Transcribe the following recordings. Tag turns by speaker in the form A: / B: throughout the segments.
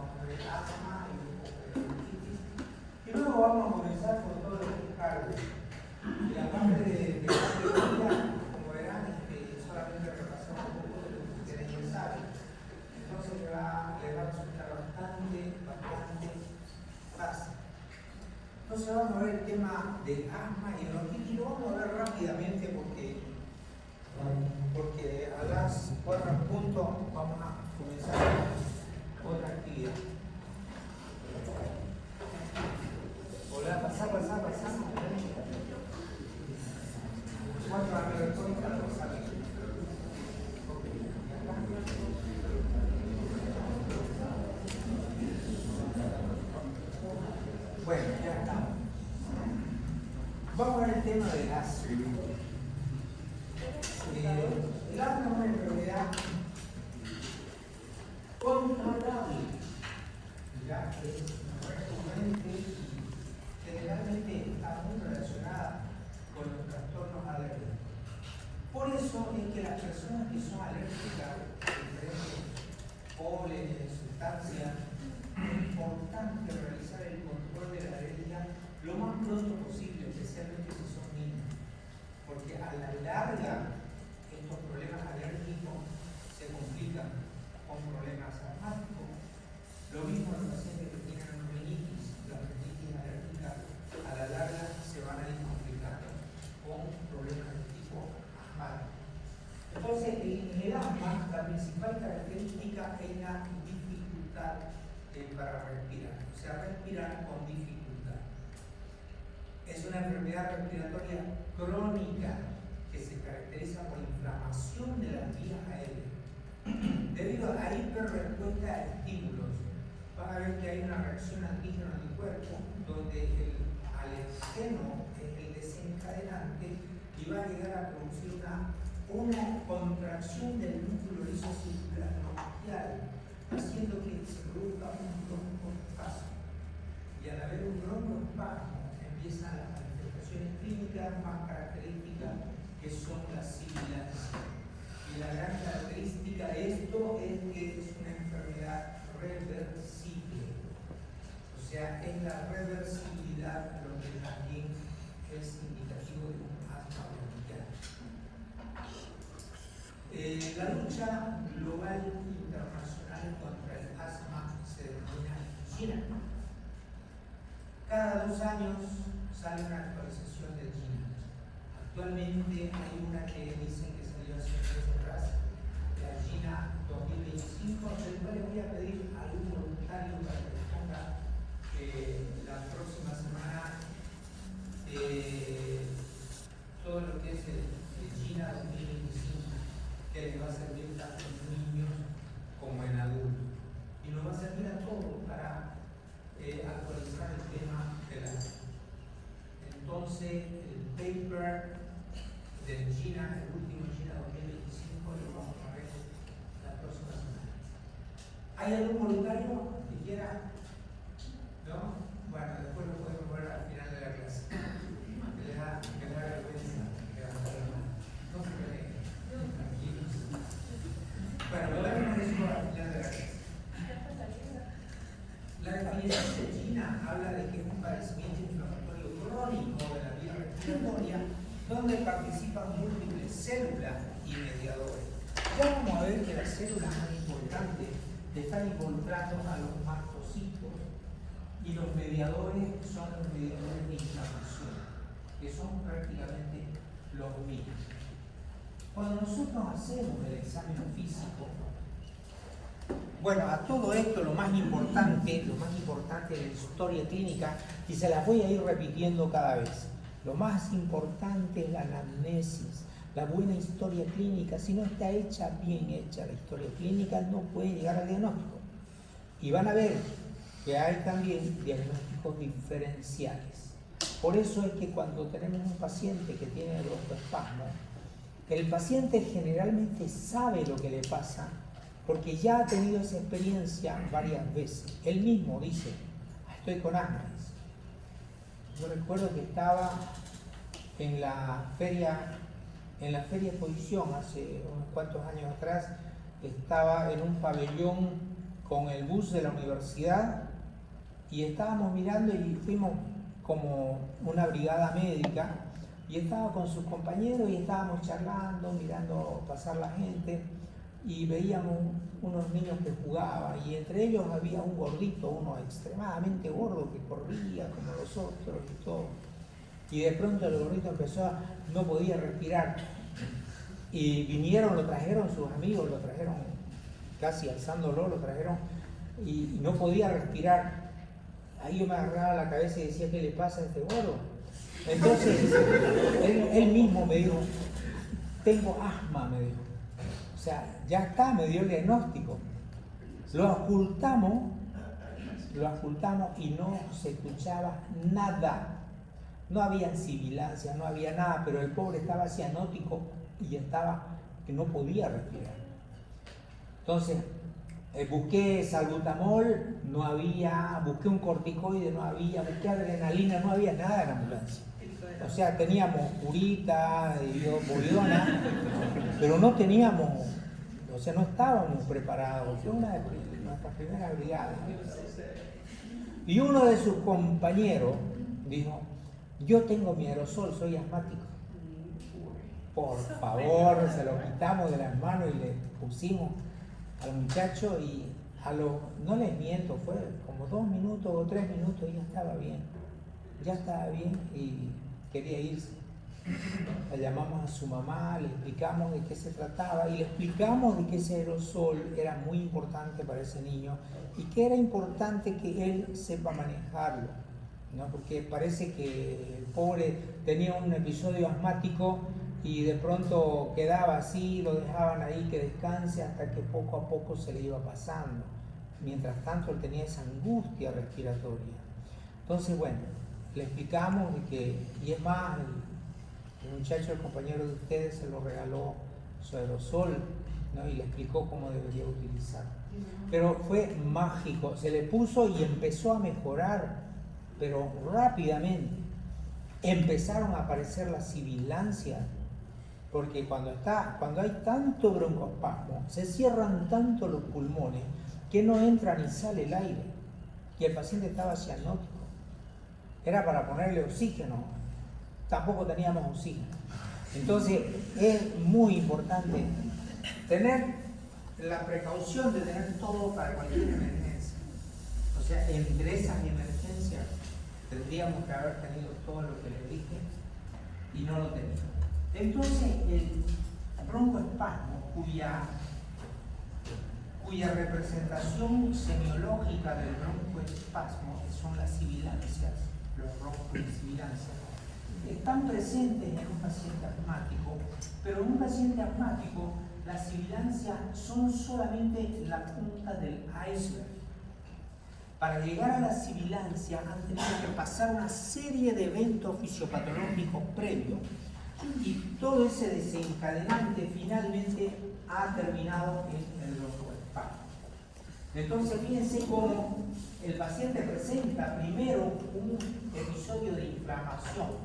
A: vamos a ver asma y un poco de bronquitis. Y luego vamos a comenzar con todo lo que es cardio. Y la parte de cardiología, como verán, solamente repasamos un poco de lo que ustedes ya saben. Entonces les va a resultar bastante fácil. Entonces vamos a ver el tema de asma y bronquitis. Lo vamos a ver rápidamente porque a las 4 puntos vamos a comenzar otra actividad. Hola, pasá. 4 a ver, bueno, ya estamos. Vamos a ver el tema del asma. El asma es una enfermedad controlable, ya que es recurrente y generalmente está muy relacionada con los trastornos alérgicos. Por eso es que las personas que son alérgicas a diferentes pólenes, sustancias, es importante realizar el control de la alergia lo más pronto posible, especialmente si son niños, porque a la larga estos problemas alérgicos se complican con problemas asmáticos. Lo mismo los pacientes que tienen rinitis, las rinitis alérgicas a la larga se van a ir complicando con problemas de tipo asmático. Entonces, en el asma, la principal característica es la dificultad para respirar, o sea, respirar con dificultad. Es una enfermedad respiratoria crónica que se caracteriza por inflamación de las vías aéreas. Debido a la hiperrespuesta a estímulos, van a ver que hay una reacción antígeno-anticuerpo donde el alergeno es el desencadenante y va a llegar a producir una contracción del músculo lisocircular bronquial, haciendo que se produzca un broncoespasmo. Y al haber un broncoespasmo empiezan las manifestaciones clínicas más características, que son las sibilancias. Y la gran característica de esto es que es una enfermedad reversible. O sea, es la reversibilidad lo que también es indicativo de un asma bronquial. La lucha global internacional contra el asma se denomina GINA. Cada 2 años sale una actualización de GINA. Actualmente hay una que dicen que salió hace meses atrás, la GINA 2025, del cual les voy a pedir a algún voluntario para que les ponga la próxima semana todo lo que es el GINA 2025, que les va a servir tanto en niños como en adultos. Y nos va a servir a todos para actualizar el tema de la. Entonces, el paper del GINA, el último GINA 2025, lo vamos a ver la próxima semana. ¿Hay algún voluntario que quiera? ¿No? Bueno, después lo podemos ver al final de la clase. Que le da vergüenza levantar la mano. No se peleen, tranquilos. Bueno, lo veremos eso al final de la clase. La definición de GINA habla de que es un padecimiento inflamatorio crónico de la vía respiratoria donde participan múltiples células y mediadores. Ya vamos a ver que las células más importantes están involucrando a los mastocitos y los mediadores son los mediadores de inflamación, que son prácticamente los mismos. Cuando nosotros hacemos el examen físico, bueno, a todo esto lo más importante de la historia clínica, y se las voy a ir repitiendo cada vez. Lo más importante es la anamnesis, la buena historia clínica. Si no está bien hecha la historia clínica, no puede llegar al diagnóstico. Y van a ver que hay también diagnósticos diferenciales. Por eso es que cuando tenemos un paciente que tiene broncoespasmo, el paciente generalmente sabe lo que le pasa, porque ya ha tenido esa experiencia varias veces. Él mismo dice, estoy con asma. Yo recuerdo que estaba en la feria exposición hace unos cuantos años atrás, estaba en un pabellón con el bus de la universidad y estábamos mirando y fuimos como una brigada médica y estaba con sus compañeros y estábamos charlando, mirando pasar la gente y veíamos unos niños que jugaban y entre ellos había un gordito, uno extremadamente gordo que corría como los otros y todo. Y de pronto el gordito no podía respirar y vinieron, lo trajeron sus amigos, lo trajeron casi alzándolo, lo trajeron y no podía respirar. Ahí yo me agarraba la cabeza y decía, ¿qué le pasa a este gordo? Entonces él mismo me dijo, tengo asma, me dijo. O sea, ya está, me dio el diagnóstico. Lo ocultamos y no se escuchaba nada. No había sibilancia, no había nada, pero el pobre estaba cianótico y estaba que no podía respirar. Entonces, busqué salbutamol, no había, busqué un corticoide, no había, busqué adrenalina, no había nada en la ambulancia. O sea, teníamos curita, bovidona, pero no teníamos, o sea, no estábamos preparados. Fue una de nuestras primeras brigadas. Y uno de sus compañeros dijo, yo tengo mi aerosol, soy asmático. Por favor, se lo quitamos de las manos y le pusimos al muchacho y no les miento, fue como 2 minutos o 3 minutos y ya estaba bien y quería irse. La llamamos a su mamá, le explicamos de qué se trataba y le explicamos de que ese aerosol era muy importante para ese niño y que era importante que él sepa manejarlo, ¿no? Porque parece que el pobre tenía un episodio asmático y de pronto quedaba así, lo dejaban ahí que descanse hasta que poco a poco se le iba pasando. Mientras tanto él tenía esa angustia respiratoria. Entonces, bueno, le explicamos de que, y es más, el muchacho, el compañero de ustedes, se lo regaló su aerosol, ¿no? Y le explicó cómo debería utilizarlo. Pero fue mágico, se le puso y empezó a mejorar, pero rápidamente. Empezaron a aparecer las sibilancias, porque cuando hay tanto broncoespasmo, se cierran tanto los pulmones que no entra ni sale el aire. Y el paciente estaba cianótico. Era para ponerle oxígeno. Tampoco teníamos oxígeno. Entonces es muy importante tener la precaución de tener todo para cualquier emergencia. O sea, entre esas emergencias tendríamos que haber tenido todo lo que les dije y no lo teníamos. Entonces el broncoespasmo, cuya representación semiológica del broncoespasmo son las sibilancias, los broncos y sibilancias, están presentes en un paciente asmático, pero en un paciente asmático las sibilancias son solamente la punta del iceberg. Para llegar a la sibilancia han tenido que pasar una serie de eventos fisiopatológicos previos y todo ese desencadenante finalmente ha terminado en el broncoespasmo. Entonces fíjense cómo el paciente presenta primero un episodio de inflamación,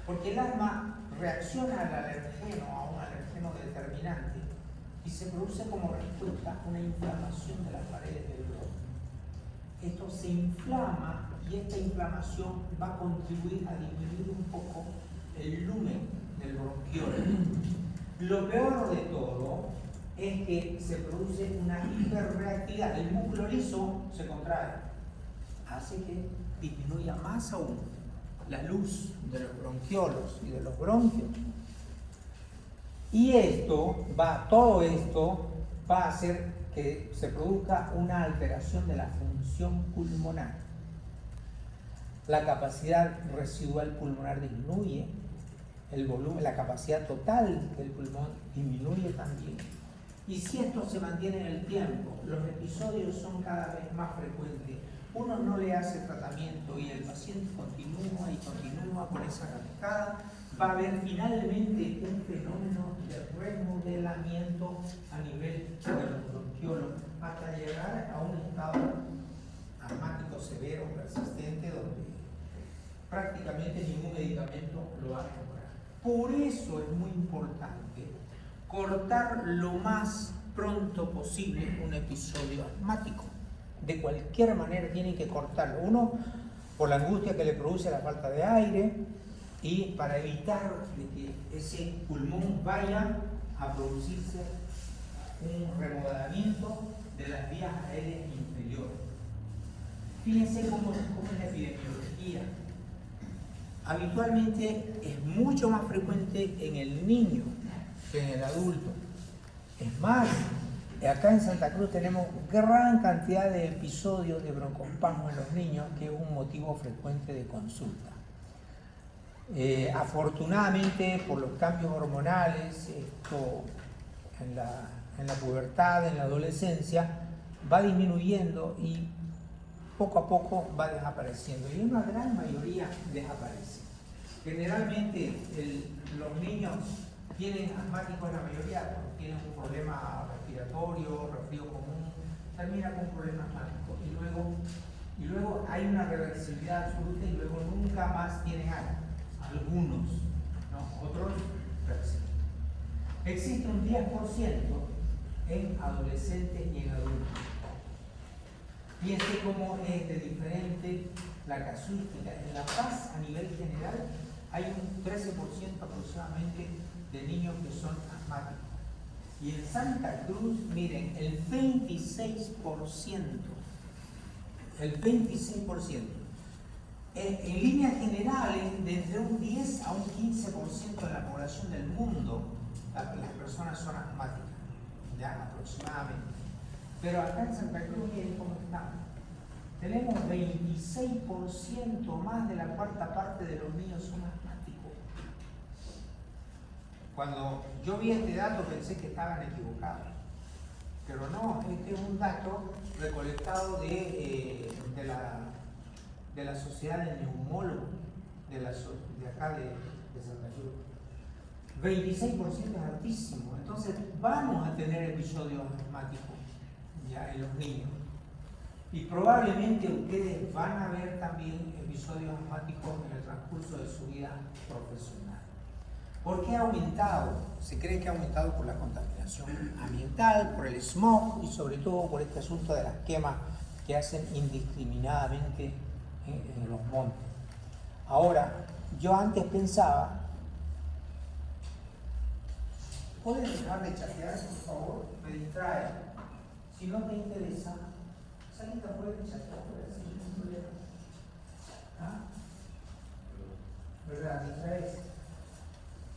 A: porque el asma reacciona a un alergeno determinante y se produce como respuesta una inflamación de las paredes del bronquio. Esto se inflama y esta inflamación va a contribuir a disminuir un poco el lumen del bronquiolo. Lo peor de todo es que se produce una hiperreactividad. El músculo liso se contrae, hace que disminuya más aún la luz de los bronquiolos y de los bronquios. Y todo esto va a hacer que se produzca una alteración de la función pulmonar. La capacidad residual pulmonar disminuye, el volumen, la capacidad total del pulmón disminuye también. Y si esto se mantiene en el tiempo, los episodios son cada vez más frecuentes. Uno no le hace tratamiento y el paciente continúa y continúa con esa cascada, va a haber finalmente un fenómeno de remodelamiento a nivel de los bronquiolos hasta llegar a un estado asmático severo, persistente, donde prácticamente ningún medicamento lo va a mejorar. Por eso es muy importante cortar lo más
B: pronto posible un episodio asmático. De cualquier manera tienen que cortarlo. Uno, por la angustia que le produce la falta de aire y para evitar de que ese pulmón vaya a producirse un remodelamiento de las vías aéreas inferiores. Fíjense cómo es la epidemiología. Habitualmente es mucho más frecuente en el niño que en el adulto. Es más, acá en Santa Cruz tenemos gran cantidad de episodios de broncoespasmo en los niños, que es un motivo frecuente de consulta. Afortunadamente, por los cambios hormonales, esto en la pubertad, en la adolescencia, va disminuyendo y poco a poco va desapareciendo. Y una gran mayoría desaparece. Generalmente los niños tienen asmáticos, la mayoría tienen un problema respiratorio, resfrío común, termina con un problema asmático y luego hay una reversibilidad absoluta y luego nunca más tienen algo. Algunos, ¿no? Otros persisten. Existe un 10% en adolescentes y en adultos. Fíjense cómo es de diferente la casuística. En La Paz, a nivel general, hay un 13% aproximadamente de niños que son asmáticos. Y en Santa Cruz, miren, el 26%. En líneas generales, de entre un 10 a un 15% de la población del mundo, las personas son asmáticas, ya aproximadamente. Pero acá en Santa Cruz, miren cómo estamos. Tenemos 26% más de la cuarta parte de los niños son asmáticos. Cuando yo vi este dato pensé que estaban equivocados. Pero no, este es un dato recolectado de la Sociedad de Neumólogos de acá de Santa Cruz. 26% es altísimo. Entonces vamos a tener episodios asmáticos ya en los niños. Y probablemente ustedes van a ver también episodios asmáticos en el transcurso de su vida profesional. ¿Por qué ha aumentado? Se cree que ha aumentado por la contaminación ambiental, por el smog y sobre todo por este asunto de las quemas que hacen indiscriminadamente en los montes. Ahora, yo antes pensaba, ¿pueden dejar de chatear, por favor? Me distrae. Si no te interesa, salita puede chatear, sin ningún problema. ¿Ah? ¿Verdad? ¿Distraes?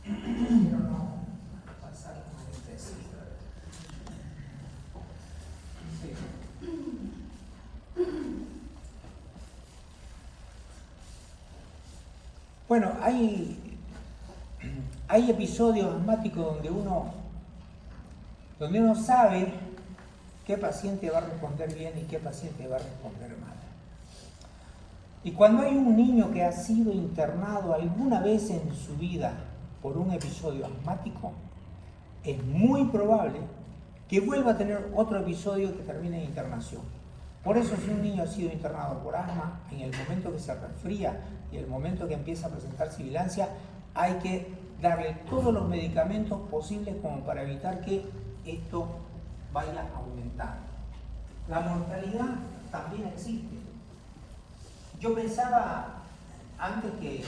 B: Quiero no pasar con el test. Sí. Bueno, hay episodios asmáticos donde uno sabe qué paciente va a responder bien y qué paciente va a responder mal. Y cuando hay un niño que ha sido internado alguna vez en su vida por un episodio asmático, es muy probable que vuelva a tener otro episodio que termine en internación. Por eso, si un niño ha sido internado por asma, en el momento que se resfría y el momento que empieza a presentar sibilancia, hay que darle todos los medicamentos posibles como para evitar que esto vaya a aumentar. La mortalidad también existe. Yo pensaba antes que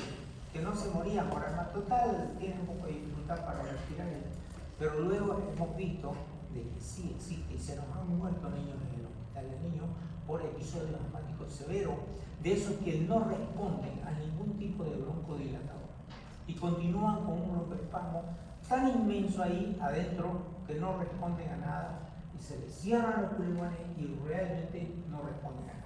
B: no se morían por asma total, tienen un poco de dificultad para respirar, pero luego hemos visto de que sí existe y se nos han muerto niños en el hospital de niños por episodios asmáticos severos, de esos que no responden a ningún tipo de broncodilatador y continúan con un broncoespasmo tan inmenso ahí adentro que no responden a nada y se les cierran los pulmones y realmente no responden a nada.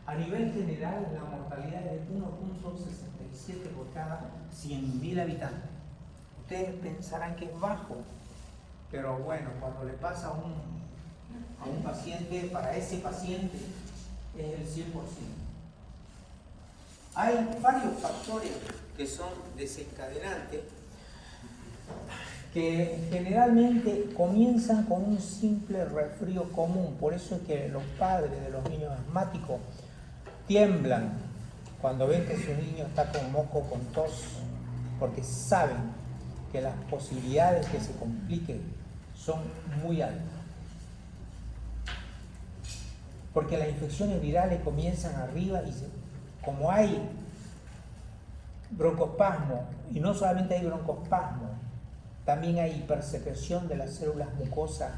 B: A nivel general, la mortalidad es de 1.67 por cada 100.000 habitantes. Ustedes pensarán que es bajo, pero bueno, cuando le pasa a un paciente, para ese paciente es el 100%. Hay varios factores que son desencadenantes que generalmente comienzan con un simple resfrío común. Por eso es que los padres de los niños asmáticos tiemblan cuando ven que su niño está con moco, con tos, porque saben que las posibilidades que se compliquen son muy altas. porque las infecciones virales comienzan arriba y como hay broncoespasmo, y no solamente hay broncoespasmo, también hay hipersecreción de las células mucosas,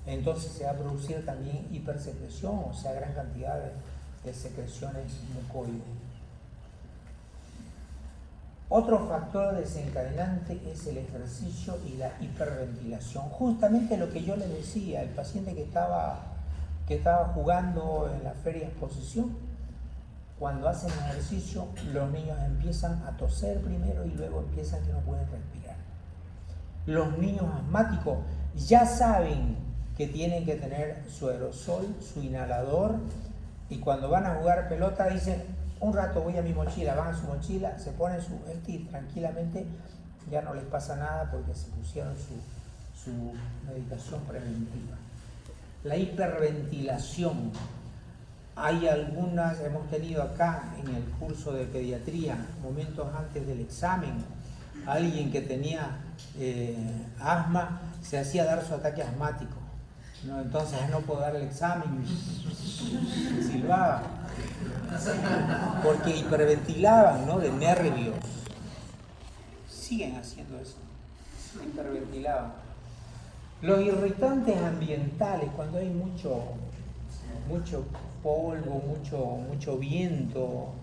B: entonces se va a producir también hipersecreción, o sea, gran cantidad de secreciones mucoides. Otro factor desencadenante es el ejercicio y la hiperventilación. Justamente lo que yo les decía, el paciente que estaba jugando en la feria exposición, cuando hacen ejercicio, los niños empiezan a toser primero y luego empiezan que no pueden respirar. Los niños asmáticos ya saben que tienen que tener su aerosol, su inhalador, y cuando van a jugar pelota dicen, un rato voy a mi mochila, van a su mochila, se ponen su y tranquilamente ya no les pasa nada porque se pusieron su medicación preventiva. La hiperventilación. Hay algunas, hemos tenido acá en el curso de pediatría, momentos antes del examen, alguien que tenía asma se hacía dar su ataque asmático, ¿no? Entonces no puedo dar el examen, silbaba, porque hiperventilaban, ¿no? De nervios. Siguen haciendo eso, hiperventilaban. Los irritantes ambientales, cuando hay mucho polvo, mucho viento,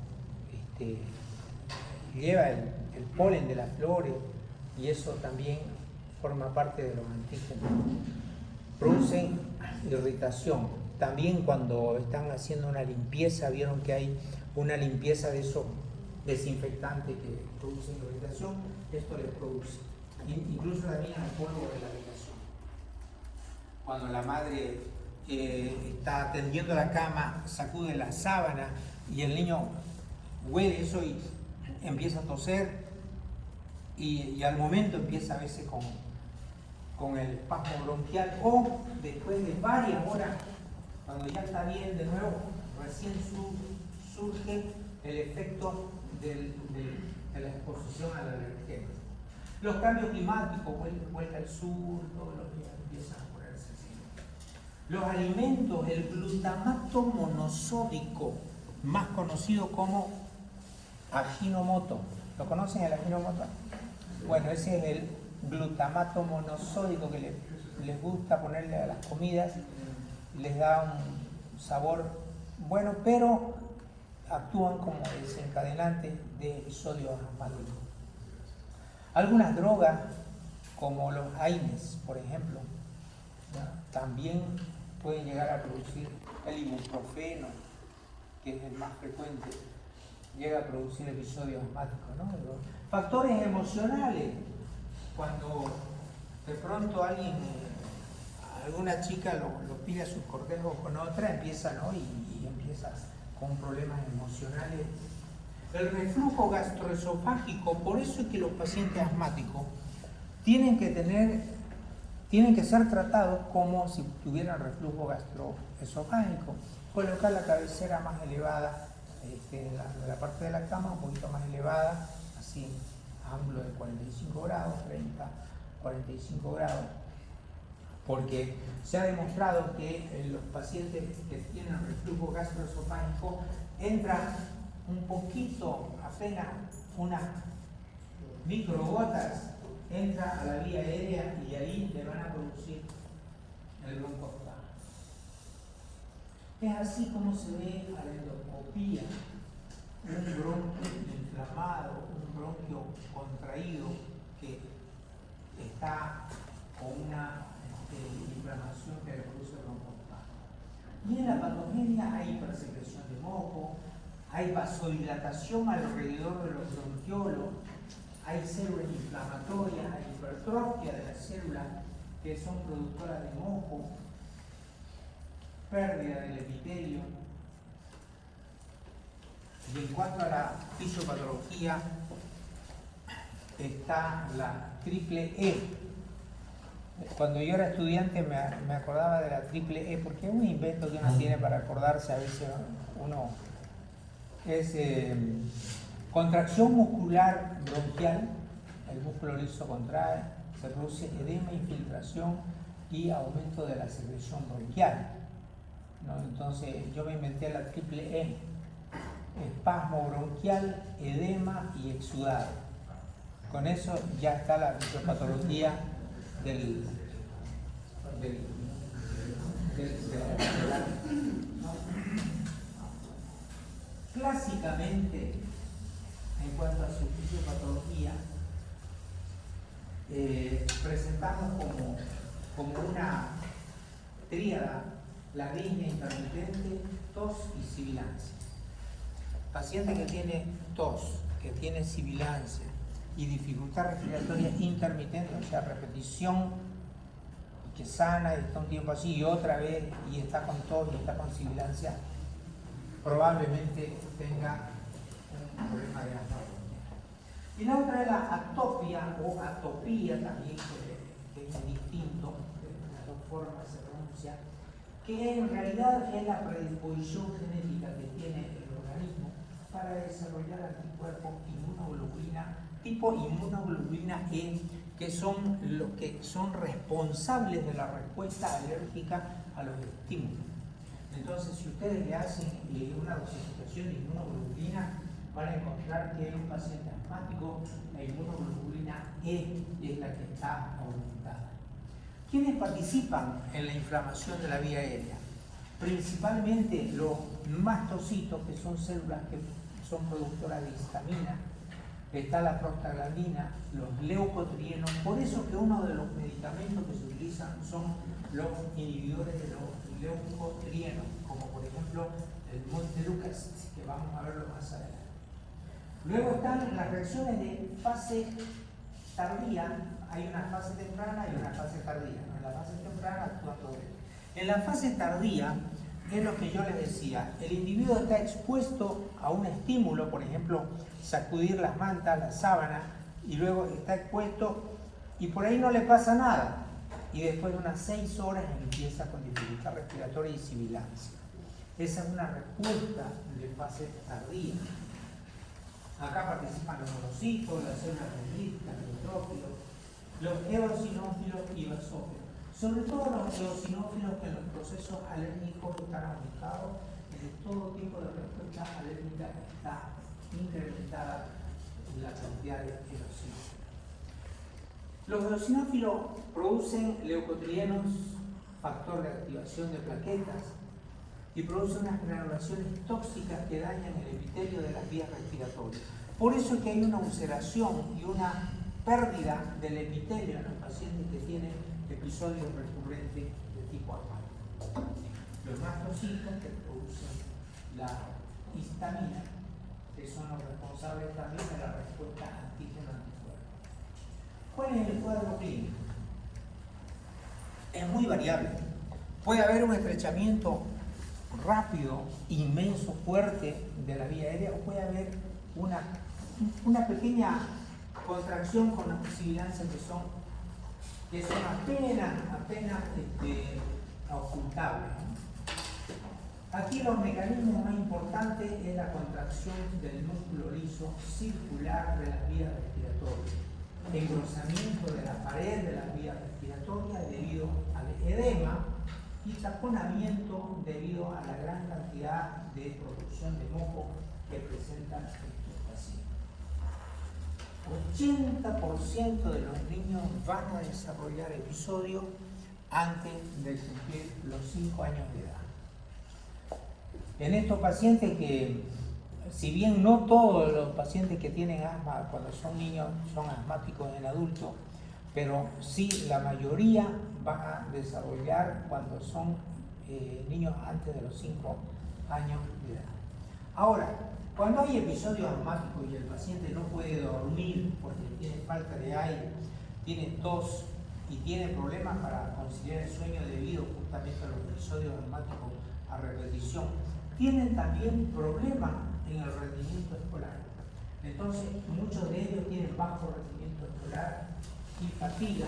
B: lleva el polen de las flores y eso también forma parte de los antígenos. Producen irritación. También cuando están haciendo una limpieza, vieron que hay una limpieza de esos desinfectantes que producen irritación, esto les produce. Incluso también el polvo de la habitación. Cuando la madre está tendiendo la cama, sacude la sábana y el niño huele eso y empieza a toser y al momento empieza a veces con el espasmo bronquial, o después de varias horas, cuando ya está bien de nuevo, recién surge el efecto de la exposición al alergeno. Los cambios climáticos, vuelta al sur, todos los días empiezan a ponerse así. Los alimentos, el glutamato monosódico, más conocido como Ajinomoto. ¿Lo conocen el Ajinomoto? Bueno, ese es el glutamato monosódico que les gusta ponerle a las comidas, les da un sabor bueno, pero actúan como desencadenantes de episodios asmáticos. Algunas drogas, como los AINES, por ejemplo, ¿no? También pueden llegar a producir el ibuprofeno, que es el más frecuente, llega a producir episodios asmáticos, ¿no? Los factores emocionales, cuando de pronto alguna chica lo pide a sus cortejos con otra, empieza, ¿no? y empieza con problemas emocionales. El reflujo gastroesofágico, por eso es que los pacientes asmáticos tienen que ser tratados como si tuvieran reflujo gastroesofágico. Colocar la cabecera más elevada, de la parte de la cama, un poquito más elevada, así, ángulo de 45 grados, 30, 45 grados, porque se ha demostrado que los pacientes que tienen reflujo gastroesofágico entra un poquito, apenas unas microgotas, entra a la vía aérea y ahí le van a producir el broncoespasmo. Es así como se ve a la endoscopía, un bronquio inflamado, un bronquio contraído que está con una inflamación que le produce broncoespasmo. Y en la patogenia hay hipersecreción de moco, hay vasodilatación alrededor de los bronquiolos, hay células inflamatorias, hay hipertrofia de las células que son productoras de moco, pérdida del epitelio. Y en cuanto a la fisiopatología, está la triple E. Cuando yo era estudiante me acordaba de la triple E, porque es un invento que uno tiene para acordarse, a veces uno es contracción muscular bronquial, el músculo liso contrae, se produce edema, infiltración y aumento de la secreción bronquial. ¿no? Entonces yo me inventé la triple E: espasmo bronquial, edema y exudado. Con eso ya está la fisiopatología de la. Clásicamente, en cuanto a su fisiopatología, presentamos como una tríada: la disnea intermitente, tos y sibilancia. Paciente que tiene tos, que tiene sibilancia y dificultad respiratoria intermitente, o sea, repetición, que sana y está un tiempo así y otra vez y está con tos y está con sibilancia, probablemente tenga un problema de asma. Y la otra es la atopia o atopía también, que es distinto, de las dos formas se pronuncia, que en realidad es la predisposición genética que tiene el organismo para desarrollar anticuerpos inmunoglobulina, tipo inmunoglobulina E, que son los que son responsables de la respuesta alérgica a los estímulos. Entonces, si ustedes le hacen una dosificación de inmunoglobulina, van a encontrar que en un paciente asmático la inmunoglobulina E es la que está aumentada. ¿Quiénes participan en la inflamación de la vía aérea? Principalmente los mastocitos, que son células que son productoras de histamina. Está la prostaglandina, los leucotrienos. Por eso que uno de los medicamentos que se utilizan son los inhibidores de los leucotrienos, como por ejemplo el montelukast, que vamos a verlo más adelante. Luego están las reacciones de fase tardía. Hay una fase temprana y una fase tardía, ¿no? En la fase temprana actúa todo esto. En la fase tardía es lo que yo les decía: el individuo está expuesto a un estímulo, por ejemplo, sacudir las mantas, la sábana, y luego está expuesto y por ahí no le pasa nada. Y después de unas 6 horas empieza con dificultad respiratoria y sibilancia. Esa es una respuesta de fase tardía. Acá participan los monocitos, las células dendríticas, los neutrófilos, los eosinófilos y basófilos. Sobre todo los eosinófilos, que en los procesos alérgicos están aumentados, en todo tipo de respuesta alérgica está incrementada la cantidad de eosinófilos. Los eosinófilos producen leucotrienos, factor de activación de plaquetas, y producen unas granulaciones tóxicas que dañan el epitelio de las vías respiratorias. Por eso es que hay una ulceración y una pérdida del epitelio en los pacientes que tienen episodios recurrentes de tipo asmático. Los mastocitos, que producen la histamina, que son los responsables también de la respuesta antígeno-anticuerpo. ¿Cuál es el cuadro clínico? Es muy variable. Puede haber un estrechamiento rápido, inmenso, fuerte de la vía aérea, o puede haber una pequeña contracción con las sibilancias que son apenas ocultables, ¿no? Aquí los mecanismos más importantes es la contracción del músculo liso circular de las vías respiratorias, engrosamiento de la pared de las vías respiratorias debido al edema y taponamiento debido a la gran cantidad de producción de moco que presentan estos pacientes. 80% de los niños van a desarrollar episodios antes de cumplir los 5 años de edad. En estos pacientes que, si bien no todos los pacientes que tienen asma cuando son niños son asmáticos en adultos, pero sí la mayoría van a desarrollar cuando son niños antes de los 5 años de edad. Ahora, cuando hay episodios asmáticos y el paciente no puede dormir porque tiene falta de aire, tiene tos y tiene problemas para conciliar el sueño debido justamente a los episodios asmáticos a repetición, tienen también problemas en el rendimiento escolar. Entonces, muchos de ellos tienen bajo rendimiento escolar y fatiga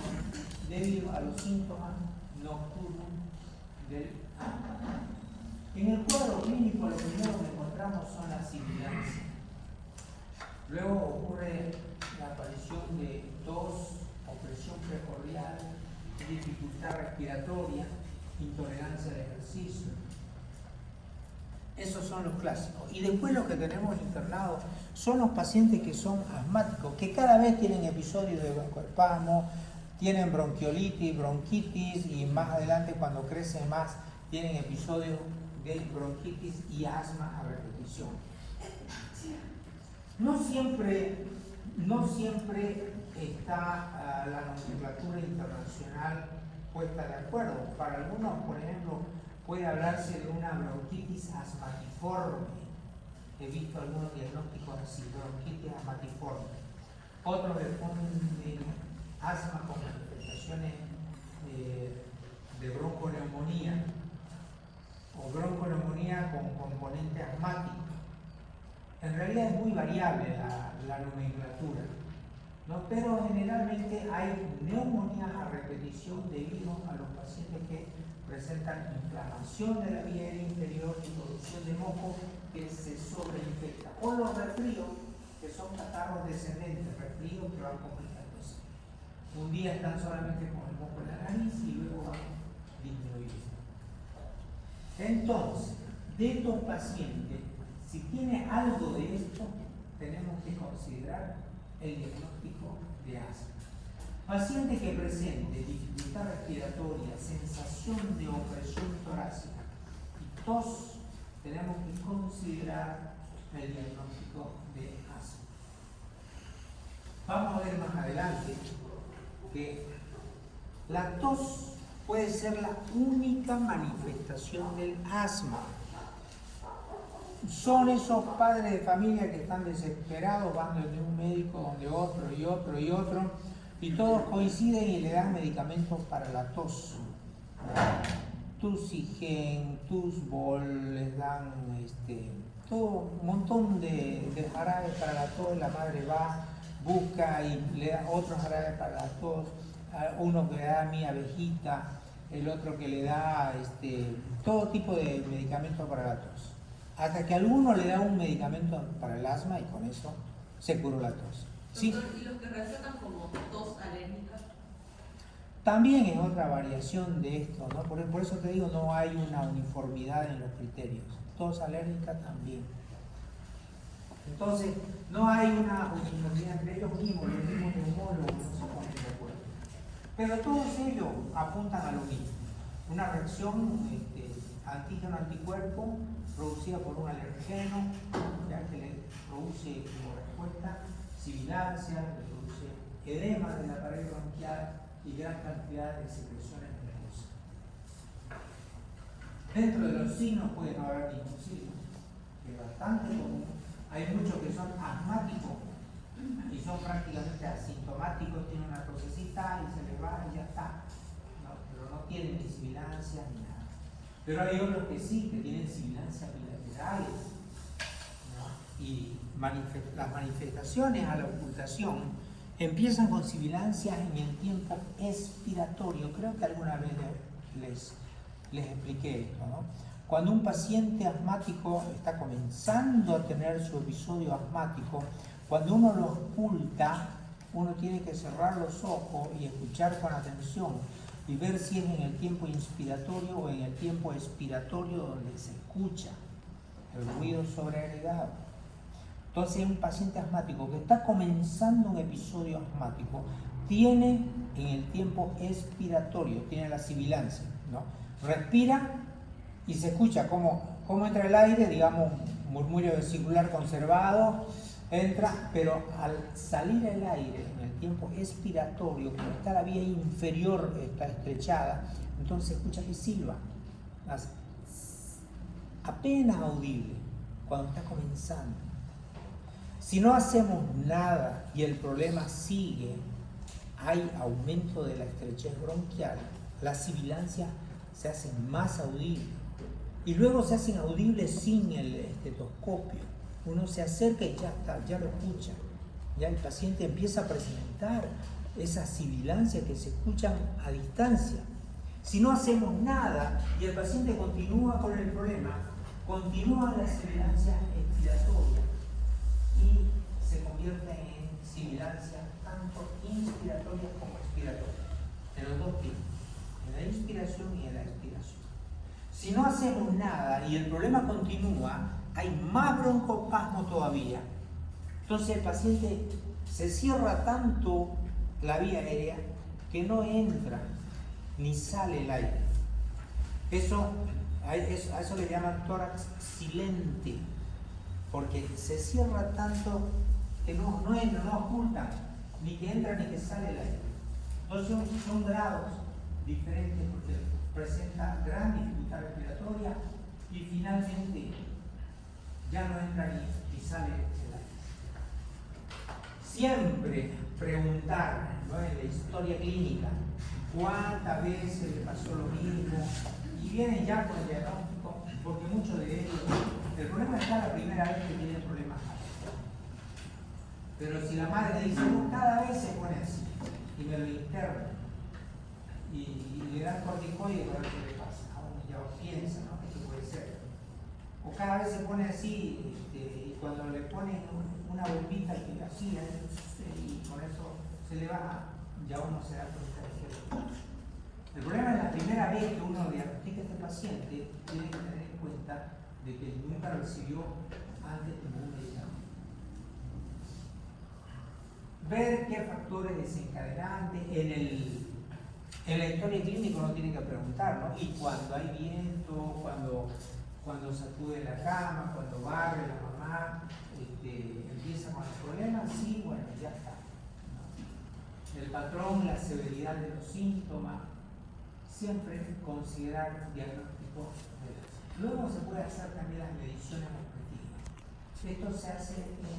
B: debido a los síntomas nocturnos del asma. En el cuadro clínico lo primero que encontramos son las sibilancias. Luego ocurre la aparición de tos, opresión precordial, dificultad respiratoria, intolerancia al ejercicio, Esos son los clásicos. Y después los que tenemos internados son los pacientes que son asmáticos, que cada vez tienen episodios de broncoespasmo, tienen bronquiolitis, bronquitis y más adelante cuando crecen más tienen episodios de bronquitis y asma a repetición. No siempre está la nomenclatura internacional puesta de acuerdo. Para algunos, por ejemplo, puede hablarse de una bronquitis asmatiforme. He visto algunos diagnósticos así, bronquitis asmatiforme. Otros le ponen asma con manifestaciones de bronconeumonía o bronconeumonía con componente asmático. En realidad es muy variable la nomenclatura, ¿no? Pero generalmente hay neumonías a repetición debido a los pacientes que presentan inflamación de la vía aérea inferior y producción de moco que se sobreinfecta. O los resfríos, que son catarros descendentes, resfríos que van complicándose. Un día están solamente con el moco en la nariz y luego van disminuyendo. Entonces, de estos pacientes, si tiene algo de esto, tenemos que considerar el diagnóstico de asma. Paciente que presente dificultad respiratoria, sensación de opresión torácica y tos, tenemos que considerar el diagnóstico de asma. Vamos a ver más adelante que la tos puede ser la única manifestación del asma. Son esos padres de familia que están desesperados, van de un médico, donde otro y otro y otro, y todos coinciden y le dan medicamentos para la tos. Tusigen, Tusbol, les dan todo un montón de jarabes para la tos. La madre va, busca y le da otros jarabes para la tos. Uno que le da mi abejita, el otro que le da todo tipo de medicamentos para la tos. Hasta que alguno le da un medicamento para el asma y con eso se curó la tos. ¿Sí?
C: Doctor, ¿y los que recetan como tos alérgica?
B: También es otra variación de esto, ¿no? Por eso te digo, no hay una uniformidad en los criterios. Tos alérgica también. Entonces, no hay una uniformidad entre ellos mismos, los mismos neumólogos no se ponen de acuerdo. Pero todos ellos apuntan a lo mismo. Una reacción antígeno-anticuerpo producida por un alergeno, ya que le produce como respuesta sibilancia, le produce edema de la pared bronquial y gran cantidad de secreciones mucosas. Dentro de los signos puede no haber ningún signo, que es bastante común. Hay muchos que son asmáticos y son prácticamente asintomáticos, tienen una tosecita y se les va y ya está. No, pero no tienen ni sibilancia ni nada. Pero hay otros que sí, que tienen sibilancias bilaterales, ¿no? Y las manifestaciones a la ocultación empiezan con sibilancias en el tiempo expiratorio. Creo que alguna vez les expliqué esto, ¿no? Cuando un paciente asmático está comenzando a tener su episodio asmático, cuando uno lo oculta, uno tiene que cerrar los ojos y escuchar con atención y ver si es en el tiempo inspiratorio o en el tiempo expiratorio donde se escucha el ruido sobreagregado. Entonces, un paciente asmático que está comenzando un episodio asmático tiene en el tiempo expiratorio, tiene la sibilancia, ¿no? Respira y se escucha cómo entra el aire, digamos, murmullo vesicular conservado, entra, pero al salir el aire en el tiempo expiratorio, como está la vía inferior, está estrechada, entonces se escucha que silba, apenas audible, cuando está comenzando. Si no hacemos nada y el problema sigue, hay aumento de la estrechez bronquial, las sibilancias se hacen más audibles y luego se hacen audibles sin el estetoscopio. Uno se acerca y ya está, ya lo escucha. Ya el paciente empieza a presentar esas sibilancias que se escuchan a distancia. Si no hacemos nada y el paciente continúa con el problema, continúan las sibilancias expiratorias y se convierten en sibilancias tanto inspiratorias como expiratorias, en los dos tiempos, en la inspiración y en la expiración. Si no hacemos nada y el problema continúa, hay más broncoespasmo todavía. Entonces el paciente se cierra tanto la vía aérea que no entra ni sale el aire. A eso le llaman tórax silente, porque se cierra tanto que no entra, no oculta, ni que entra ni que sale el aire. Entonces son grados diferentes porque presenta gran dificultad respiratoria y finalmente ya no entra ni sale el aire. Siempre preguntar, ¿no?, en la historia clínica cuántas veces le pasó lo mismo, y vienen ya con el diagnóstico, porque muchos de ellos, el problema está la primera vez que tienen problemas. Pero si la madre le dice, no, cada vez se pone así, y me lo interna, y le dan corticoide para ver qué le pasa, uno ya piensa, ¿no?, que esto puede ser. O cada vez se pone así, y cuando le ponen una bombita que así, y con eso se le baja, ya uno se da cuenta de que el problema es la primera vez que uno diagnostica a este paciente, tiene que tener en cuenta de que nunca recibió antes ningún medicamento. Ver qué factores desencadenantes en la historia clínica uno tiene que preguntar, ¿no? Y cuando hay viento, cuando sacude la cama, cuando barre la mamá, empieza con los problemas, sí, bueno, ya está, ¿no? El patrón, la severidad de los síntomas, siempre considerar diagnóstico de las. Luego se puede hacer también las mediciones objetivas. Esto se hace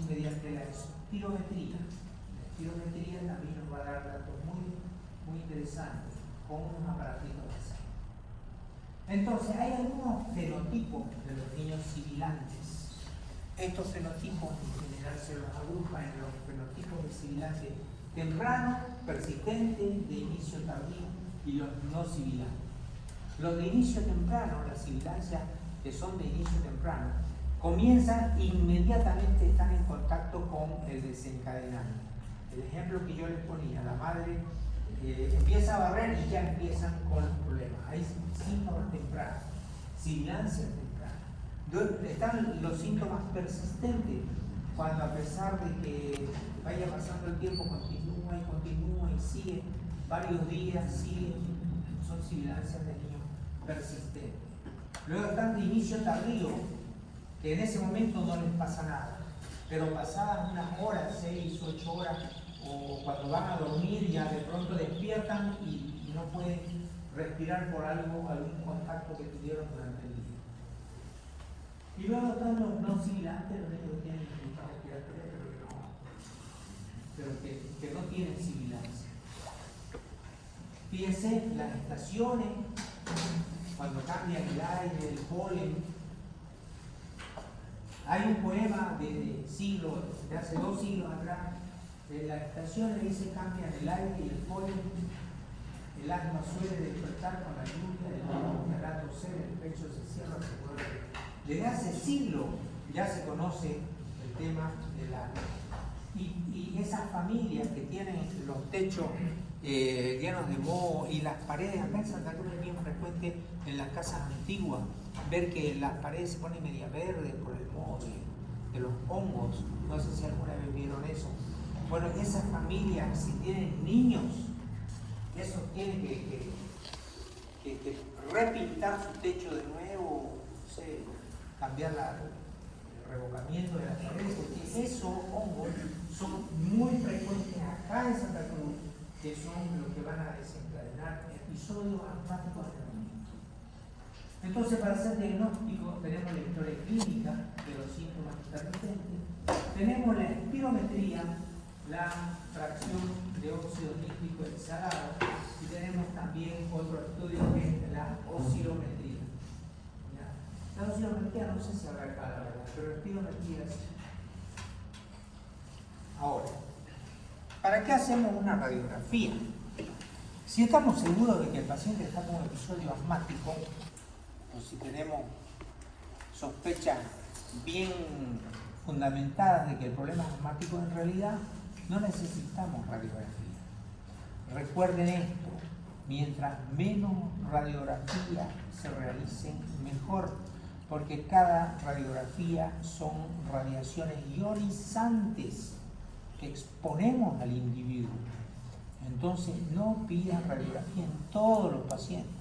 B: mediante la espirometría. La espirometría también nos va a dar datos muy, muy interesantes con unos aparatitos de sangre. Entonces, hay algunos fenotipos de los niños sibilantes. Estos fenotipos en general se los agrupan en los fenotipos de sibilante temprano, persistente, de inicio tardío y los no sibilantes. Los de inicio temprano, las sibilancias que son de inicio temprano, comienzan inmediatamente, están en contacto con el desencadenante. El ejemplo que yo les ponía, la madre empieza a barrer y ya empiezan con los problemas. Hay síntomas tempranos, sibilancias tempranas. Están los síntomas persistentes, cuando a pesar de que vaya pasando el tiempo, continúa y sigue varios días, son sibilancias de niños persistentes. Luego están de inicio tardío, que en ese momento no les pasa nada, pero pasadas unas horas, 6, 8 horas, o cuando van a dormir ya de pronto despiertan y no pueden respirar por algún contacto que tuvieron durante el día. Y luego están los no sibilantes, los que tienen dificultad respiratoria, pero que no tienen sibilancia. Fíjense las estaciones, cuando cambian el aire, el polen. Hay un poema de hace 2 siglos atrás, de las estaciones dice cambian el aire y el polen, el asma suele despertar con la lluvia, el rato toser, el pecho se cierra, se vuelve. Desde hace siglos ya se conoce el tema del asma. Y esas familias que tienen los techos llenos de moho y las paredes, acá en Santa Cruz es bien frecuente en las casas antiguas ver que las paredes se ponen media verdes por el moho de los hongos. No sé si alguna vez vieron eso. Bueno, esas familias, si tienen niños, esos tienen que repintar su techo de nuevo, no sé, cambiar el revocamiento de las paredes, porque esos hongos son muy frecuentes acá en Santa Cruz, que son los que van a desencadenar episodios asmáticos en el niño. Entonces, para hacer diagnóstico, tenemos la historia clínica de los síntomas persistentes, tenemos la espirometría, la fracción de óxido nítrico exhalado, y tenemos también otro estudio que es la oscillometría. La oscillometría no sé si habrá acá, la verdad, pero la espirometría sí. Ahora, ¿para qué hacemos una radiografía? Si estamos seguros de que el paciente está con un episodio asmático, o si tenemos sospechas bien fundamentadas de que el problema es asmático, en realidad no necesitamos radiografía. Recuerden esto, mientras menos radiografía se realicen, mejor, porque cada radiografía son radiaciones ionizantes que exponemos al individuo. Entonces no pidan radiografía en todos los pacientes,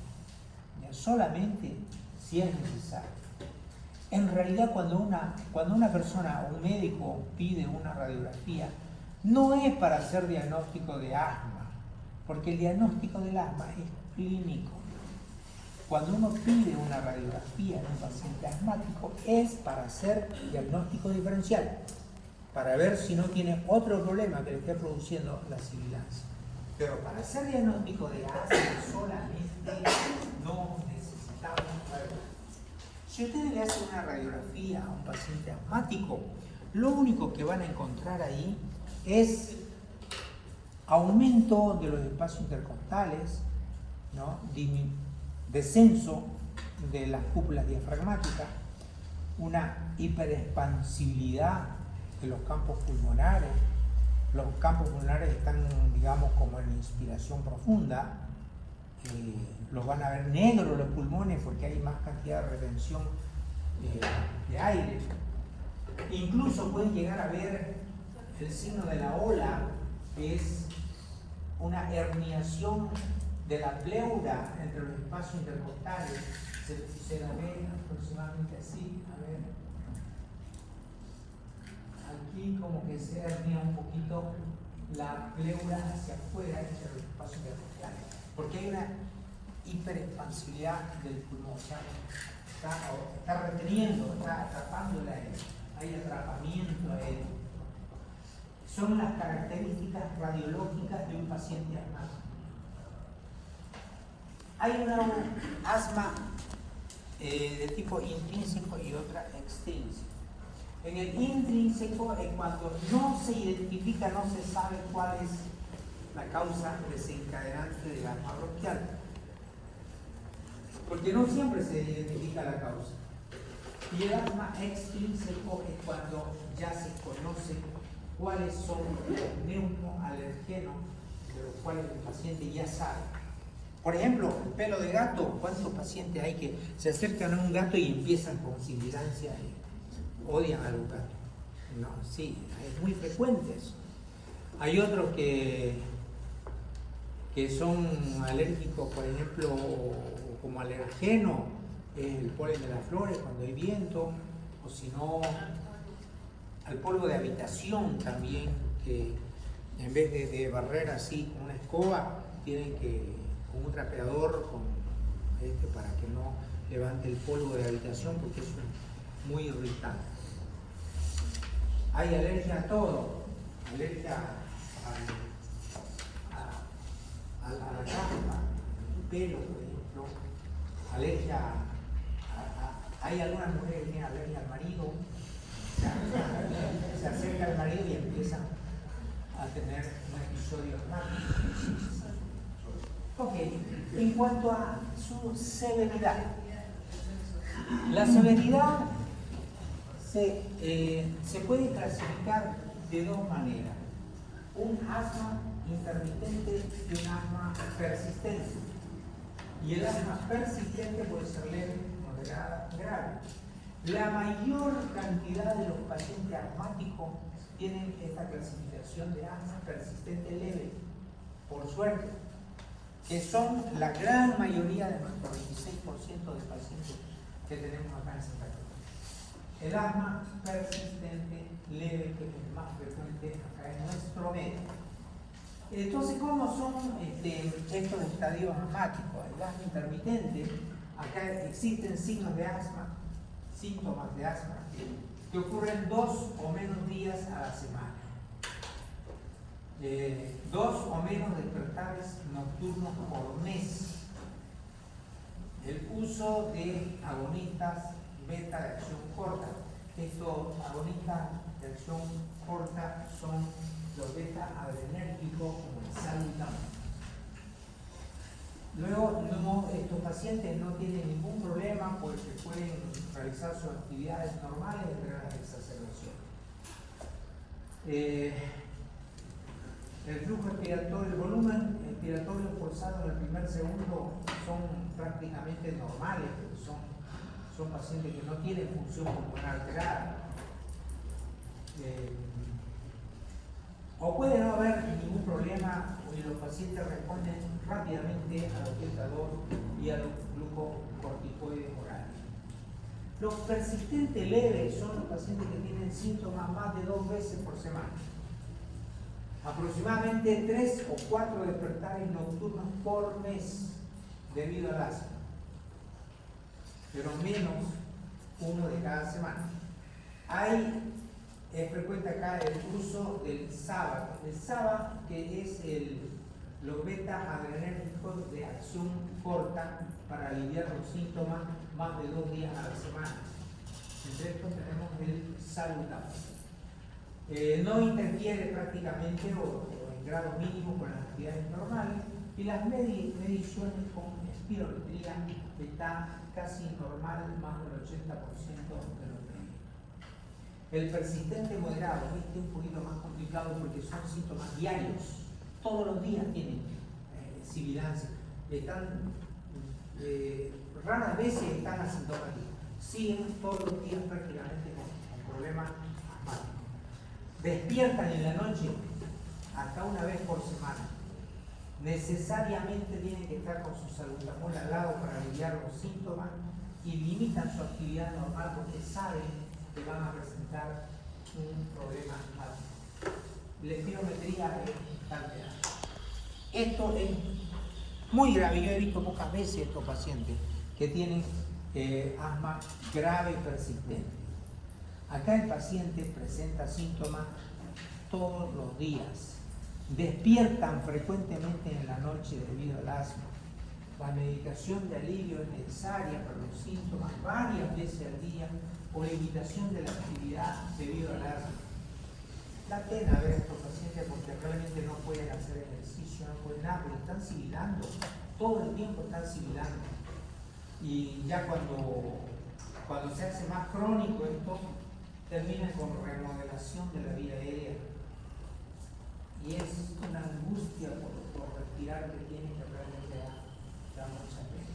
B: solamente si es necesario. En realidad cuando una persona o un médico pide una radiografía, no es para hacer diagnóstico de asma, porque el diagnóstico del asma es clínico. Cuando uno pide una radiografía en un paciente asmático es para hacer diagnóstico diferencial, para ver si no tiene otro problema que le esté produciendo la sibilancia. Pero para hacer diagnóstico de asma solamente no necesitamos radiografía. Si ustedes le hacen una radiografía a un paciente asmático, lo único que van a encontrar ahí es aumento de los espacios intercostales, ¿no? Descenso de las cúpulas diafragmáticas, una hiperexpansibilidad de los campos pulmonares. Los campos pulmonares están, digamos, como en inspiración profunda. Los van a ver negros los pulmones porque hay más cantidad de retención de aire. Incluso pueden llegar a ver el signo de la ola, que es una herniación de la pleura entre los espacios intercostales. Se la ve aproximadamente así, a ver. Aquí como que se hernia un poquito la pleura hacia afuera entre los espacios intercostales, porque hay una hiperexpansibilidad del pulmón, o sea, está reteniendo, está atrapando el aire, hay atrapamiento aéreo. Son las características radiológicas de un paciente asmático. Hay una asma de tipo intrínseco y otra extrínseco. En el intrínseco es cuando no se identifica, no se sabe cuál es la causa desencadenante del asma bronquial. Porque no siempre se identifica la causa. Y el asma extrínseco es cuando ya se conoce cuáles son los neumoalergenos de los cuales el paciente ya sabe. Por ejemplo, el pelo de gato. ¿Cuántos pacientes hay que se acercan a un gato y empiezan con sibilancia y odian a los gatos? No, sí, es muy frecuente eso. Hay otros que son alérgicos, por ejemplo, como alergeno, el polen de las flores cuando hay viento, o si no, al polvo de habitación también, que en vez de barrer así con una escoba, tienen que, con un trapeador, para que no levante el polvo de habitación, porque eso es muy irritante. Hay alergia a todo, alergia a la caspa, al pelo, por ejemplo, alergia hay algunas mujeres que tienen alergia al marido, se acerca al marido y empiezan a tener un episodio asmático. Ok, en cuanto a su severidad, la severidad se puede clasificar de dos maneras: un asma intermitente y un asma persistente. Y el asma persistente puede ser leve, moderada, grave. La mayor cantidad de los pacientes asmáticos tienen esta clasificación de asma persistente leve, por suerte, que son la gran mayoría de nuestro 26% de pacientes que tenemos acá en Santa Cruz. El asma persistente leve, que es el más frecuente acá en nuestro medio. Entonces, ¿cómo son estos estadios asmáticos? El asma intermitente, acá existen signos de asma, síntomas de asma, que ocurren 2 o menos días a la semana. 2 o menos despertares nocturnos por mes. El uso de agonistas beta de acción corta. Estos agonistas de acción corta son los beta adrenérgicos como el salbutamol. Luego, estos pacientes no tienen ningún problema porque pueden realizar sus actividades normales entre las exacerbaciones. El flujo expiratorio, el volumen expiratorio forzado en el primer segundo son prácticamente normales, porque son pacientes que no tienen función pulmonar alterada. O puede no haber ningún problema y los pacientes responden rápidamente a los beta-2 y a los glucocorticoides orales. Los persistentes leves son los pacientes que tienen síntomas más de 2 veces por semana. Aproximadamente 3 o 4 despertares nocturnos por mes debido al asma, pero menos uno de cada semana. Es frecuente acá el uso del SABA. El SABA, que es los beta-adrenérgicos de acción corta para aliviar los síntomas más de 2 días a la semana. Entre estos tenemos el Salbutamol. No interfiere prácticamente o en grado mínimo con las actividades normales, y las mediciones con espirometría está casi normal, más del 80% de los medios. El persistente moderado es un poquito más complicado porque son síntomas diarios, todos los días tienen sibilancia, raras veces están asintomáticos, siguen todos los días prácticamente con problemas asmáticos. Despiertan en la noche hasta una vez por semana. Necesariamente tienen que estar con su salbutamol al lado para aliviar los síntomas y limitan su actividad normal porque saben que van a presentar un problema asmático. La espirometría es bastante alta. Esto es muy grave. Yo he visto pocas veces estos pacientes que tienen asma grave y persistente. Acá el paciente presenta síntomas todos los días. Despiertan frecuentemente en la noche debido al asma. La medicación de alivio es necesaria para los síntomas varias veces al día o limitación de la actividad debido al asma. Da pena ver a estos pacientes porque realmente no pueden hacer ejercicio, no pueden nada, pero están sibilando. Todo el tiempo están sibilando. Y ya cuando se hace más crónico esto, termina con remodelación de la vía aérea. Y es una angustia por respirar que tiene que realmente da mucha pena.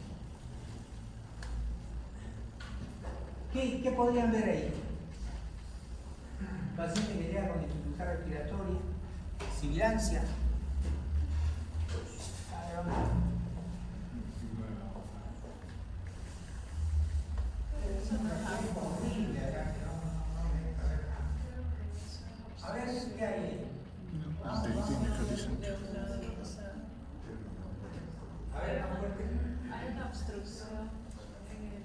B: ¿Qué podrían ver ahí? Paciente que llega con dificultad respiratoria, sibilancia. A ver qué hay ahí. A ver, más fuerte.
C: Hay una obstrucción en el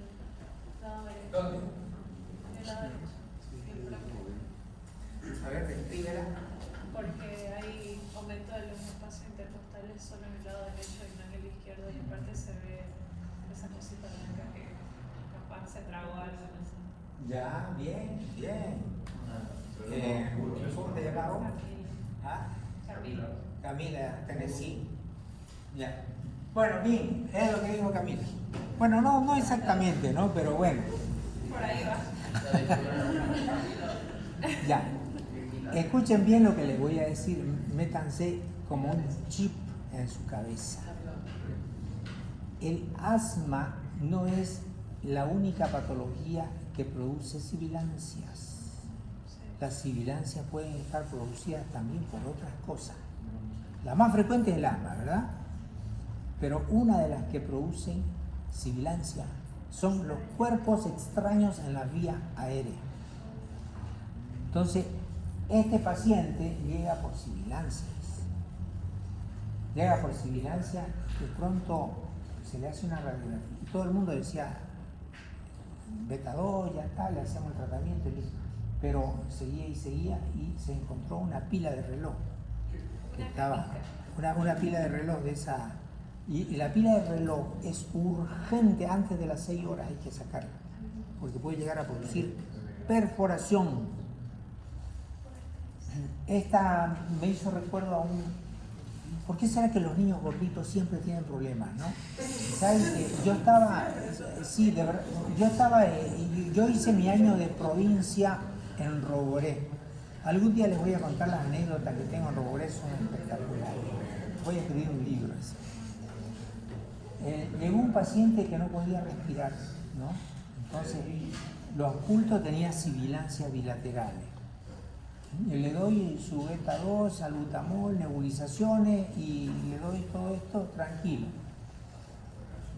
C: lado derecho.
B: ¿Dónde?
C: En el lado derecho.
B: A ver, descríbela.
C: Porque hay aumento de los espacios intercostales solo en el lado derecho y no en el izquierdo, y aparte se ve esa cosita blanca que capaz se tragó algo. No sé.
B: Ya, bien, bien. ¿Cómo te llamaron? ¿Ah?
C: Camila.
B: Camila, Tennessee. Ya. Bueno, bien, es lo que dijo Camila. Bueno, no exactamente, ¿no? Pero bueno.
C: Por ahí va.
B: Ya. Escuchen bien lo que les voy a decir. Métanse como un chip en su cabeza. El asma no es la única patología que produce sibilancias. Las sibilancias pueden estar producidas también por otras cosas. La más frecuente es el asma, ¿verdad? Pero una de las que producen sibilancia son los cuerpos extraños en la vía aérea. Entonces, este paciente llega por sibilancias. Llega por sibilancia, de pronto se le hace una radiografía. Y todo el mundo decía, beta-2, ya está, le hacemos el tratamiento y listo. Pero seguía y seguía y se encontró una pila de reloj. Que estaba, una pila de reloj de esa. Y la pila de reloj es urgente, antes de las 6 horas hay que sacarla. Porque puede llegar a producir perforación. Esta me hizo recuerdo a un... ¿Por qué será que los niños gorditos siempre tienen problemas, no? ¿Saben que yo estaba... Sí, de verdad. Yo hice mi año de provincia en Roboré. Algún día les voy a contar las anécdotas que tengo en Robogreso, son espectaculares. Voy a escribir un libro así. Llegó un paciente que no podía respirar, ¿no? Entonces, los ocultos tenían sibilancias bilaterales. Y le doy su beta 2, salbutamol, nebulizaciones y le doy todo esto tranquilo.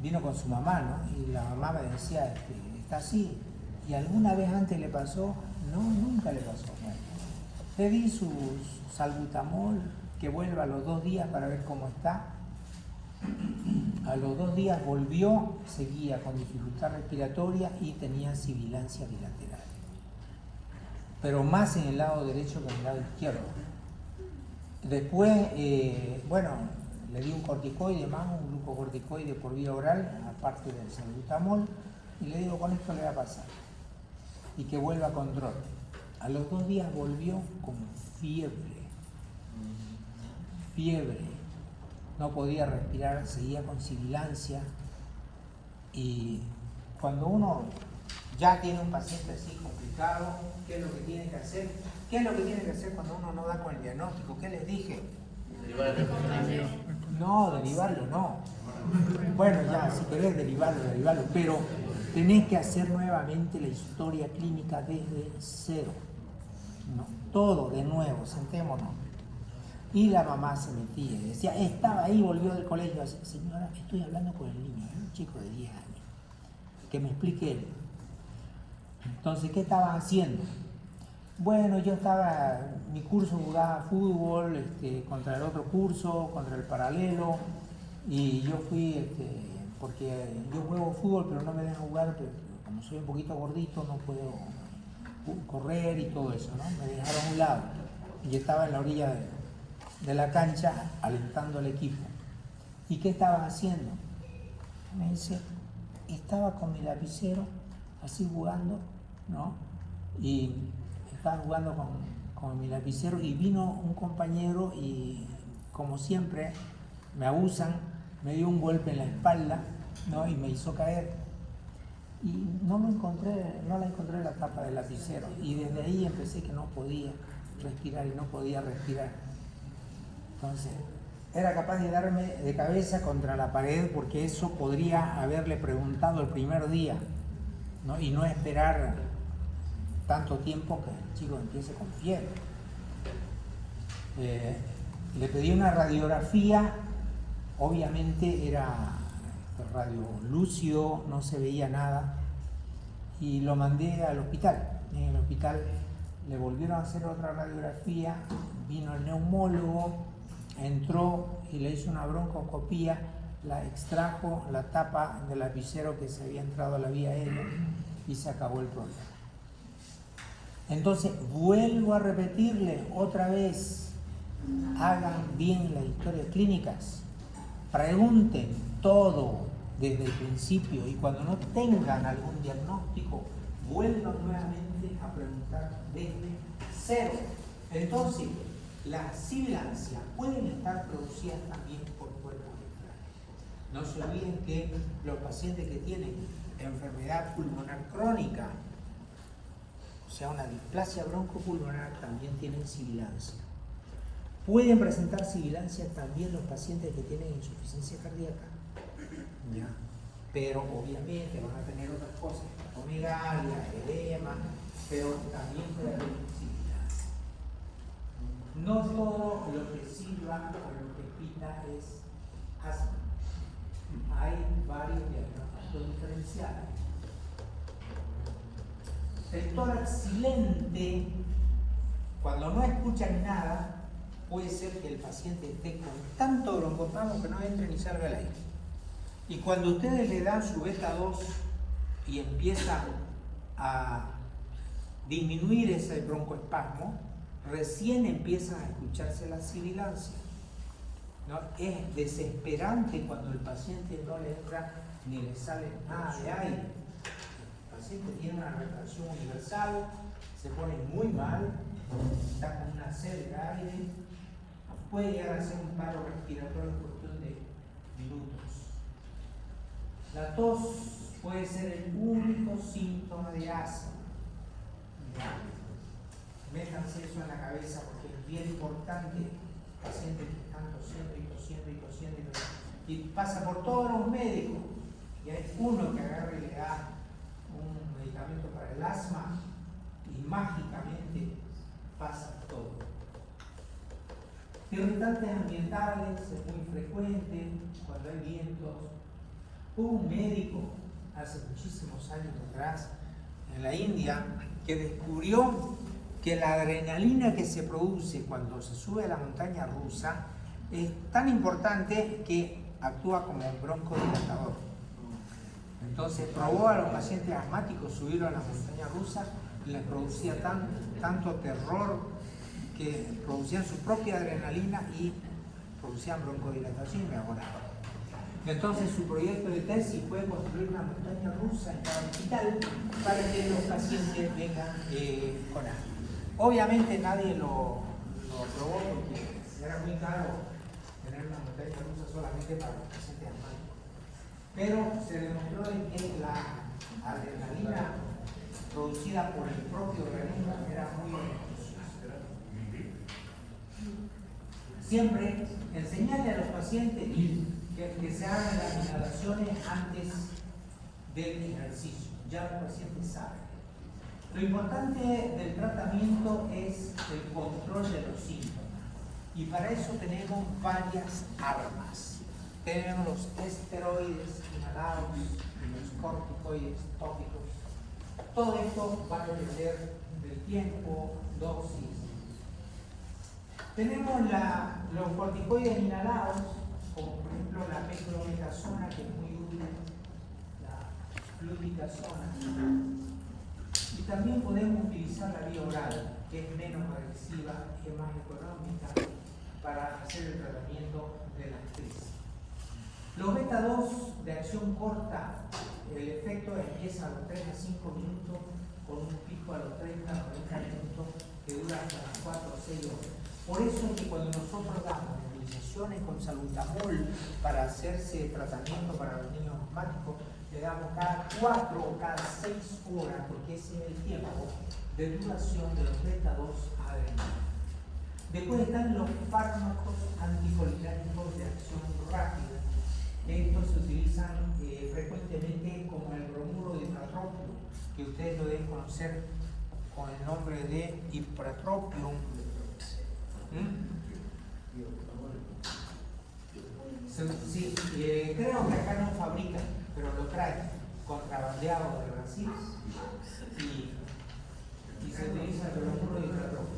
B: Vino con su mamá, ¿no? Y la mamá me decía, está así. ¿Y alguna vez antes le pasó? No, nunca le pasó. Bueno, le di su salbutamol, que vuelva a los 2 días para ver cómo está. A los 2 días volvió, seguía con dificultad respiratoria y tenía sibilancia bilateral. Pero más en el lado derecho que en el lado izquierdo. Después, bueno, le di un corticoide más, un glucocorticoide por vía oral, aparte del salbutamol, y le digo, con esto le va a pasar. Y que vuelva con control. A los 2 días volvió con fiebre. No podía respirar, seguía con sibilancia. Y cuando uno ya tiene un paciente así complicado, ¿qué es lo que tiene que hacer? ¿Qué es lo que tiene que hacer cuando uno no da con el diagnóstico? ¿Qué les dije? No, derivarlo no. Bueno, ya, si querés derivarlo, pero tenés que hacer nuevamente la historia clínica desde cero. No, todo de nuevo, sentémonos. Y la mamá se metía y decía, estaba ahí, volvió del colegio. Señora, estoy hablando con el niño, un chico de 10 años. Que me explique él. Entonces, ¿qué estaban haciendo? Bueno, yo estaba, mi curso jugaba fútbol contra el otro curso, contra el paralelo, y yo fui, porque yo juego fútbol, pero no me dejan jugar, pero como soy un poquito gordito, no puedo correr y todo eso, ¿no? Me dejaron a un lado, y yo estaba en la orilla de la cancha alentando al equipo. ¿Y qué estaban haciendo? Me dice, estaba con mi lapicero, así jugando, ¿no? Y estaba jugando con mi lapicero y vino un compañero y, como siempre, me abusan, me dio un golpe en la espalda, ¿no? Y me hizo caer. Y no la encontré la tapa del lapicero. Y desde ahí empecé que no podía respirar y no podía respirar. Entonces, era capaz de darme de cabeza contra la pared porque eso podría haberle preguntado el primer día, ¿no? Y no esperar tanto tiempo que el chico empiece con fiebre. Le pedí una radiografía, obviamente era radio lúcido, no se veía nada, y lo mandé al hospital. En el hospital le volvieron a hacer otra radiografía, vino el neumólogo, entró y le hizo una broncoscopía, la extrajo la tapa del lapicero que se había entrado a la vía aérea y se acabó el problema. Entonces, vuelvo a repetirle otra vez, hagan bien las historias clínicas, pregunten todo desde el principio y cuando no tengan algún diagnóstico, vuelvan nuevamente a preguntar desde cero. Entonces, las sibilancias pueden estar producidas también por cuerpos extraños. No se olviden que los pacientes que tienen enfermedad pulmonar crónica, o sea, una displasia broncopulmonar, también tienen sibilancia. Pueden presentar sibilancia también los pacientes que tienen insuficiencia cardíaca, ¿ya? Pero obviamente van a tener otras cosas, hepatomegalia, edema, pero también puede haber sibilancia. No todo lo que silba o lo que pita es asma. Hay varios diagnósticos diferenciales. El tórax silente, cuando no escuchan nada, puede ser que el paciente esté con tanto broncoespasmo que no entre ni salga el aire. Y cuando ustedes le dan su beta 2 y empieza a disminuir ese broncoespasmo, recién empiezan a escucharse las sibilancias, ¿no? Es desesperante cuando el paciente no le entra ni le sale nada de aire. El paciente tiene una retracción universal, se pone muy mal, está con una sed de aire, puede llegar a ser un paro respiratorio en cuestión de minutos. La tos puede ser el único síntoma de asma. métanse eso en la cabeza porque es bien importante. Pacientes que están tosiendo y tosiendo y tosiendo y pasa por todos los médicos y hay uno que agarra y le da un medicamento para el asma y mágicamente pasa todo. Irritantes ambientales es muy frecuente cuando hay vientos. Hubo un médico hace muchísimos años atrás en la India que descubrió que la adrenalina que se produce cuando se sube a la montaña rusa es tan importante que actúa como un broncodilatador. Entonces probó a los pacientes asmáticos subirlo a la montaña rusa y les producía tanto terror que producían su propia adrenalina y producían broncodilatación y mejoraban. Entonces su proyecto de tesis fue construir una montaña rusa en cada hospital para que los pacientes vengan con asma. Obviamente nadie lo aprobó porque era muy caro tener una montaña rusa solamente para los pacientes asmáticos. Pero se demostró que la adrenalina producida por el propio organismo era muy beneficiosa. Siempre enseñarle a los pacientes que se hagan las inhalaciones antes del ejercicio. Ya los pacientes saben. Lo importante del tratamiento es el control de los síntomas. Y para eso tenemos varias armas. Tenemos los esteroides inhalados y los corticoides tópicos. Todo esto va a depender del tiempo, dosis. Tenemos los corticoides inhalados, como por ejemplo la meclometasona, que es muy útil, la fluticasona. Y también podemos utilizar la vía oral, que es menos agresiva, que es más económica, para hacer el tratamiento de la crisis. Los beta 2 de acción corta, el efecto empieza a los 3 a 5 minutos, con un pico a los 30 a 40 minutos, que dura hasta las 4 o 6 horas. Por eso es que cuando nosotros damos nebulizaciones con salbutamol para hacerse tratamiento para los niños asmáticos, le damos cada 4 o cada 6 horas, porque ese es el tiempo de duración de los beta 2 adrenales. Después están los fármacos anticolinérgicos de acción rápida. Estos se utilizan frecuentemente como el bromuro de ipratropio, que ustedes lo deben conocer con el nombre de ipratropium. Sí, creo que acá no fabrican, pero lo traen contrabandeado de Brasil y se utiliza el bromuro de ipratropio.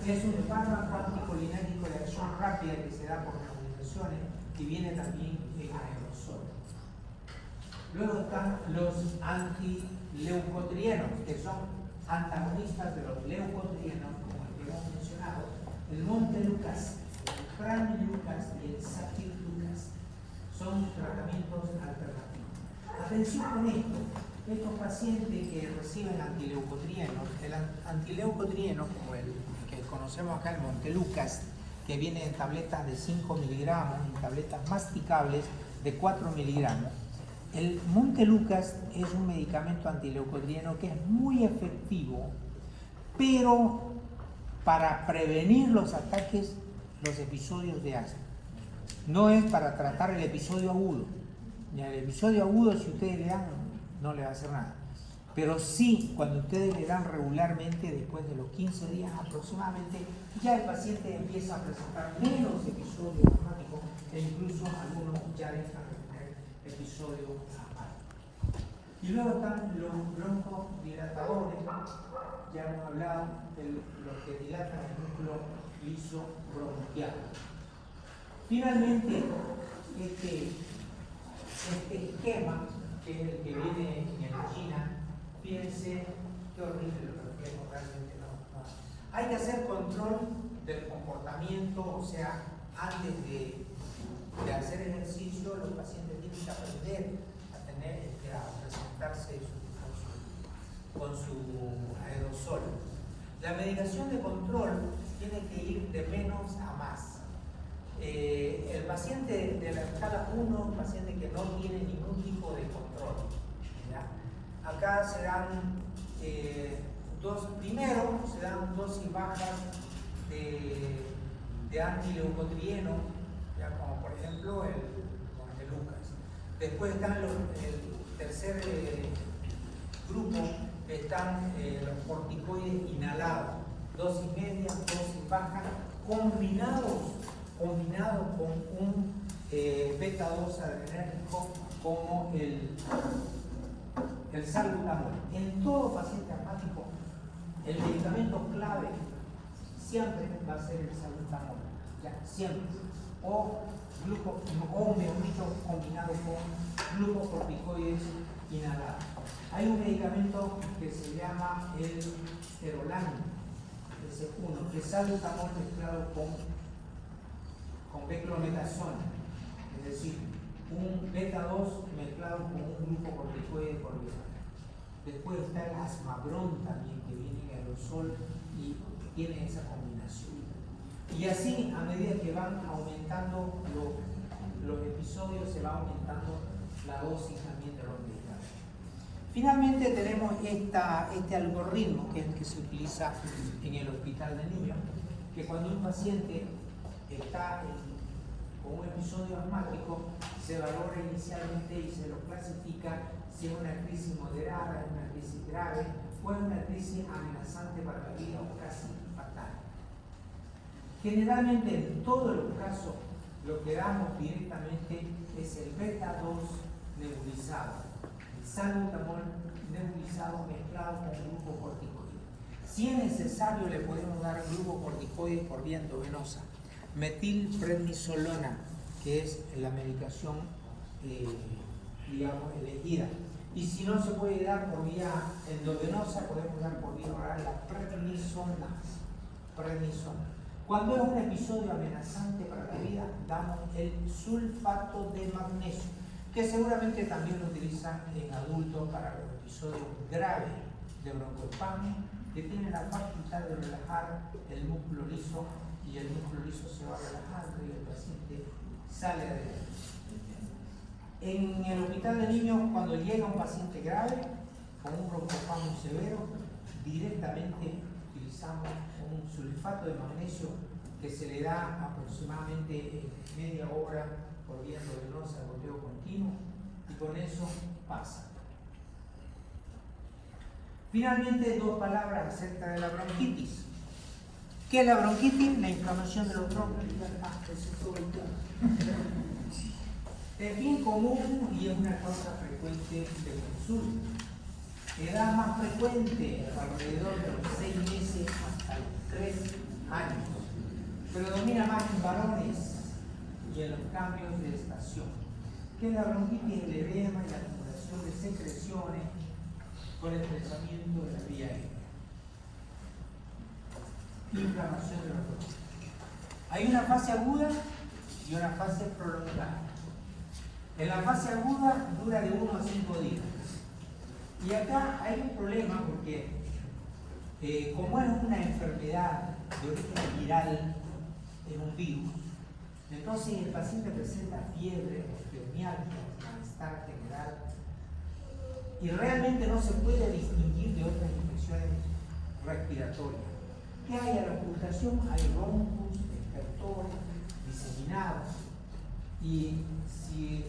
B: Es un fármaco anticolinérgico de acción rápida que se da por nebulizaciones y viene también en aerosol. Luego están los antileucotrienos, que son antagonistas de los leucotrienos, como el que hemos mencionado, el Montelukast, el Pramilukast y el Satirlukast. Son tratamientos alternativos. Atención con esto. Estos pacientes que reciben antileucotrienos, el antileucotrieno, como el que conocemos acá, el Montelukast, que viene en tabletas de 5 miligramos, en tabletas masticables de 4 miligramos. El Montelukast es un medicamento antileucotrieno que es muy efectivo, pero para prevenir los ataques, los episodios de asma. No es para tratar el episodio agudo. Ya el episodio agudo, si ustedes le dan, no le va a hacer nada. Pero sí, cuando ustedes le dan regularmente, después de los 15 días aproximadamente, ya el paciente empieza a presentar menos episodios asmáticos e incluso algunos ya dejan de tener episodios asmáticos. Y luego están los broncodilatadores, ya hemos hablado de los que dilatan el músculo liso bronquial. Finalmente, este esquema, que es el que viene en China, fíjense qué horrible lo que reflejo, realmente no. Hay que hacer control del comportamiento, o sea, antes de hacer ejercicio, los pacientes tienen que aprender a presentarse con su aerosol. La medicación de control tiene que ir de menos a más. El paciente de la escala 1, un paciente que no tiene ningún tipo de control. ¿Ya? Acá se dan primero se dan dosis bajas de antileucotrieno, ya como por ejemplo el Lucas. Después están el tercer grupo, están los corticoides inhalados, dosis media, dosis baja, combinados con un beta-2 adrenérgico como el salbutamol. En todo paciente asmático, el medicamento clave siempre va a ser el salbutamol, ya, siempre. O meonito combinado con glucocorticoides inhalados. Hay un medicamento que se llama el Sterolan, S1, que es salbutamol mezclado con beclometasona, es decir, un beta-2 mezclado con un glucocorticoide por vía. Después está el Asmabrón también, que viene en aerosol y tiene esa combinación. Y así, a medida que van aumentando los episodios, se va aumentando la dosis también de los medicamentos. Finalmente tenemos este algoritmo, que es el que se utiliza en el hospital de niños, que cuando un paciente está con un episodio asmático, se valora inicialmente y se lo clasifica si es una crisis moderada, es una crisis grave o es una crisis amenazante para la vida o casi fatal. Generalmente en todos los casos lo que damos directamente es el beta-2 nebulizado, el salbutamol nebulizado mezclado con glucocorticoide. Si es necesario le podemos dar glucocorticoide por vía endovenosa, metilprednisolona, que es la medicación elegida. Y si no se puede dar por vía endovenosa, podemos dar por vía oral la prednisona. Cuando es un episodio amenazante para la vida, damos el sulfato de magnesio, que seguramente también lo utilizan en adultos para los episodios graves de broncoespasmo, que tienen la facultad de relajar el músculo liso, y el músculo liso se va relajando y el paciente sale adelante. En el hospital de niños, cuando llega un paciente grave con un broncoespasmo severo, directamente utilizamos un sulfato de magnesio que se le da aproximadamente media hora por vía endovenosa, goteo continuo, y con eso pasa. Finalmente, dos palabras acerca de la bronquitis. ¿Qué es la bronquitis? La inflamación de los bronquios. Es bien común y es una causa frecuente de consulta. Edad más frecuente, alrededor de los 6 meses hasta los 3 años. Predomina más en varones y en los cambios de estación. ¿Qué es la bronquitis? El edema y la acumulación de secreciones con el tratamiento de la vía aérea. Inflamación de los bronquios. Hay una fase aguda y una fase prolongada. En la fase aguda dura de 1 a 5 días. Y acá hay un problema porque como es una enfermedad de origen viral, es un virus, entonces el paciente presenta fiebre, osteomialgia, malestar general, y realmente no se puede distinguir de otras infecciones respiratorias. ¿Qué hay a la ocultación? Hay bronquios, estertores, diseminados, y si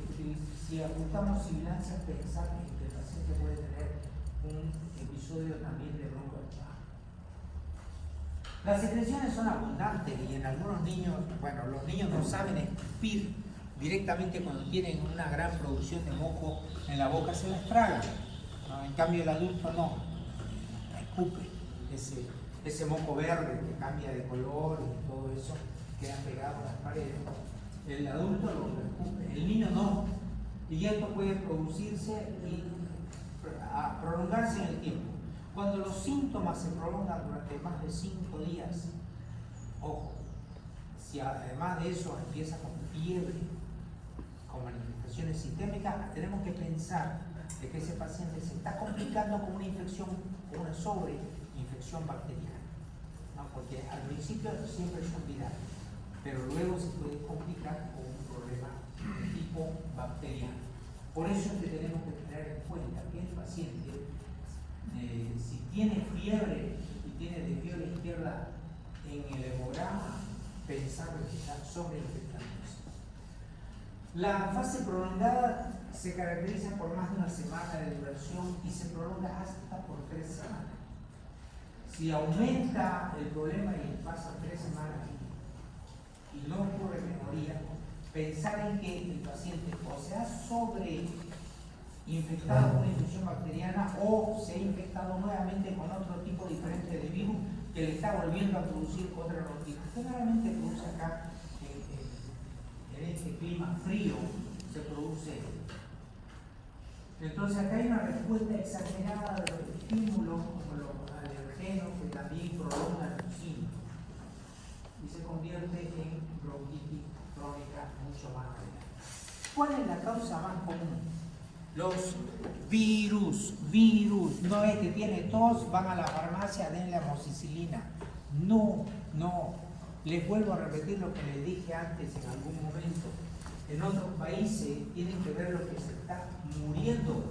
B: ajustamos sibilancias, pensamos que el paciente puede tener un episodio también de broncoespasmo. Las secreciones son abundantes y en algunos niños, bueno, los niños no saben escupir directamente cuando tienen una gran producción de moco en la boca, se les traga. ¿No? En cambio el adulto no, escupe ese moco verde que cambia de color y todo eso queda pegado a las paredes. El adulto lo escupe, el niño no. Y esto puede producirse y prolongarse en el tiempo. Cuando los síntomas se prolongan durante más de 5 días, ojo, si además de eso empieza con fiebre, con manifestaciones sistémicas, tenemos que pensar de que ese paciente se está complicando con una infección, con una sobreinfección bacteriana, ¿no? Porque al principio siempre son virales, pero luego se puede complicar con un problema de tipo bacteriano. Por eso es que tenemos que tener en cuenta que el paciente si tiene fiebre y tiene desvío izquierda en el hemograma, pensar que está sobreinfectándose. La fase prolongada se caracteriza por más de una semana de duración y se prolonga hasta por 3 semanas. Si aumenta el problema y pasa 3 semanas y no ocurre mejoría, pensar en que el paciente o se ha sobreinfectado con una infección bacteriana o se ha infectado nuevamente con otro tipo diferente de virus que le está volviendo a producir otra bronquitis. Generalmente produce acá, en este clima frío, se produce. Entonces acá hay una respuesta exagerada de los estímulos como los alergenos que también prolongan los síntomas y se convierte en bronquitis crónica mucho más grave. ¿Cuál es la causa más común? Los virus. No es que tiene tos, van a la farmacia, denle amoxicilina. No. Les vuelvo a repetir lo que les dije antes en algún momento. En otros países tienen que ver lo que se está muriendo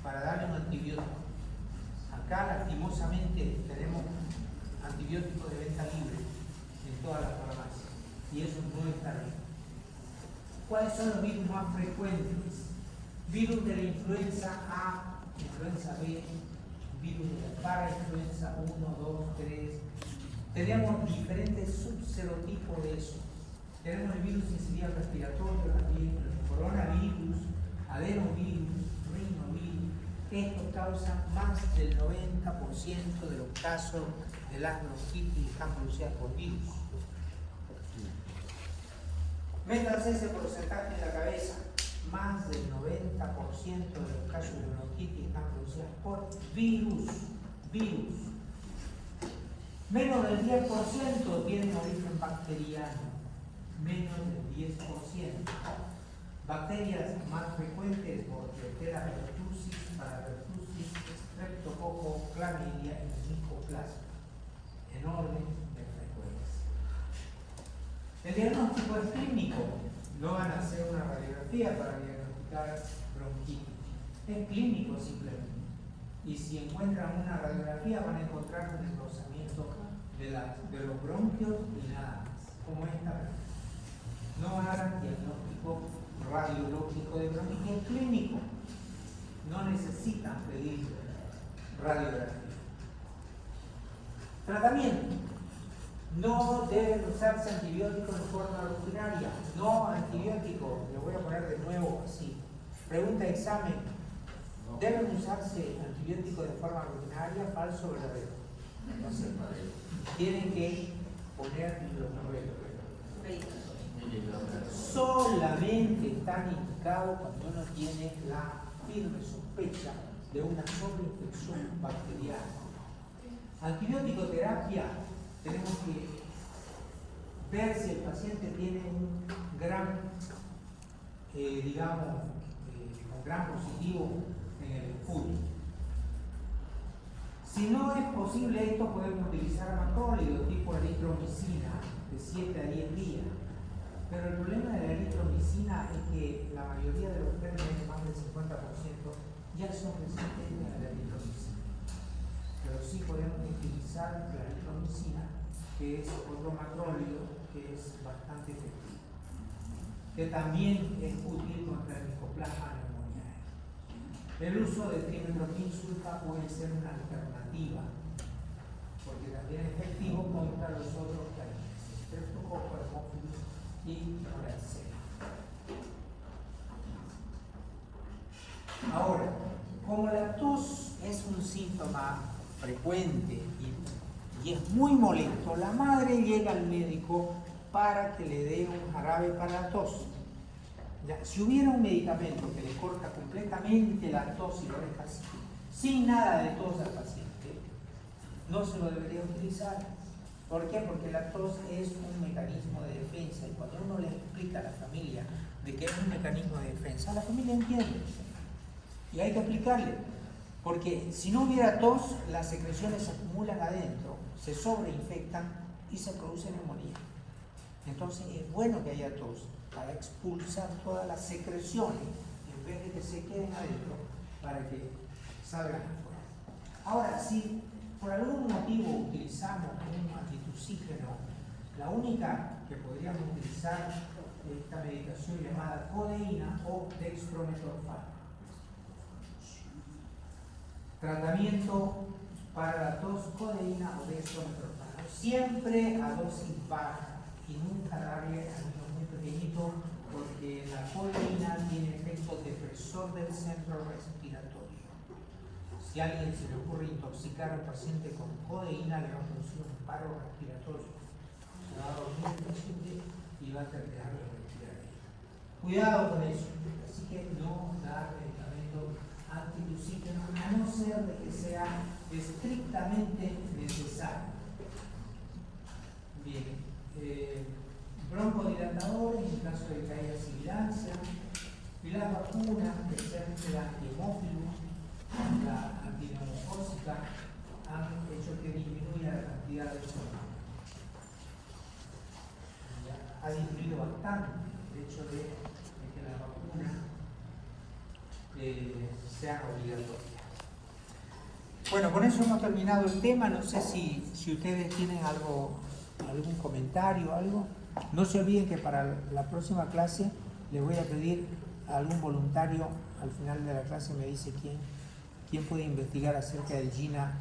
B: para darle un antibiótico. Acá lastimosamente tenemos antibióticos de venta libre en todas las farmacias y eso no está bien. ¿Cuáles son los virus más frecuentes? Virus de la influenza A, influenza B, virus de la parainfluenza 1, 2, 3. Tenemos diferentes subserotipos de eso. Tenemos el virus incisional respiratorio también, el coronavirus, adenovirus, rinovirus. Esto causa más del 90% de los casos de las bronquitis que están producidas por virus. Métanse ese porcentaje en la cabeza. Más del 90% de los casos de bronquitis están producidas por virus. Menos del 10% tienen origen bacteriano. Menos del 10%. Bacterias más frecuentes por Klebsiella pertussis, parapertussis, streptococo, clamidia y micoplasma, en orden de frecuencia. El diagnóstico es clínico, no van a hacer una radiografía para diagnosticar bronquitis, es clínico simplemente. Y si encuentran una radiografía van a encontrar un engrosamiento de los bronquios y nada más, como esta. No hagan diagnóstico radiológico de bronquitis, es clínico. No necesitan pedir radiografía. Tratamiento. No deben usarse antibióticos en forma rutinaria. No antibióticos. Lo voy a poner de nuevo así. Pregunta de examen. ¿Deben usarse antibióticos de forma rutinaria? ¿Falso o verdadero? No sé. Tienen que poner los nuevos. Solamente están indicados cuando uno tiene la firme sospecha de una sobreinfección bacteriana. Antibiótico-terapia, tenemos que ver si el paciente tiene un gran, un gran positivo en el fútbol. Si no es posible esto, podemos utilizar macrólidos tipo eritromicina de 7 a 10 días. Pero el problema de la eritromicina es que la mayoría de los gérmenes, más del 50%, ya son resistentes a la eritromicina. Pero sí podemos utilizar la eritromicina, que es otro macrólido que es bastante efectivo, que también es útil contra el Mycoplasma pneumoniae. El uso de trimethoprim-sulfa puede ser una alternativa, porque también es efectivo contra los otros gérmenes, Streptococcus, Haemophilus y Klebsiella. Ahora, como la tos es un síntoma frecuente y es muy molesto, la madre llega al médico para que le dé un jarabe para la tos. Ya, si hubiera un medicamento que le corta completamente la tos y lo deja así, sin nada de tos al paciente, no se lo debería utilizar. ¿Por qué? Porque la tos es un mecanismo de defensa y cuando uno le explica a la familia de que es un mecanismo de defensa, la familia entiende. Y hay que explicarle, porque si no hubiera tos, las secreciones se acumulan adentro, se sobreinfectan y se produce neumonía. Entonces es bueno que haya tos para expulsar todas las secreciones en vez de que se queden adentro para que salgan afuera. Ahora, si por algún motivo utilizamos un antitussígeno, la única que podríamos utilizar es esta medicación llamada codeína o dextrometorfano. Tratamiento para la tos, codeína o dextrometorfano. Siempre a dosis baja y nunca darle a niños muy pequeñitos, porque la codeína tiene efecto depresor del centro respiratorio. Si a alguien se le ocurre intoxicar a un paciente con codeína, le va a producir un paro respiratorio. Se va a dormir el paciente y va a terminar de respirar. Cuidado con eso. Así que no dar medicamentos antitussígenos, a no ser de que sea estrictamente necesario. Bien. Broncodilatadores en caso de que haya sibilancia, y las vacunas, especialmente la antihemophilus, la antineumocócica, han hecho que disminuya la cantidad de hormonas. Ha disminuido bastante el hecho de que las vacunas sean obligatorias. Bueno, con eso hemos terminado el tema. No sé si ustedes tienen algún comentario o algo. No se olviden que para la próxima clase les voy a pedir a algún voluntario, al final de la clase me dice quién puede investigar acerca del GINA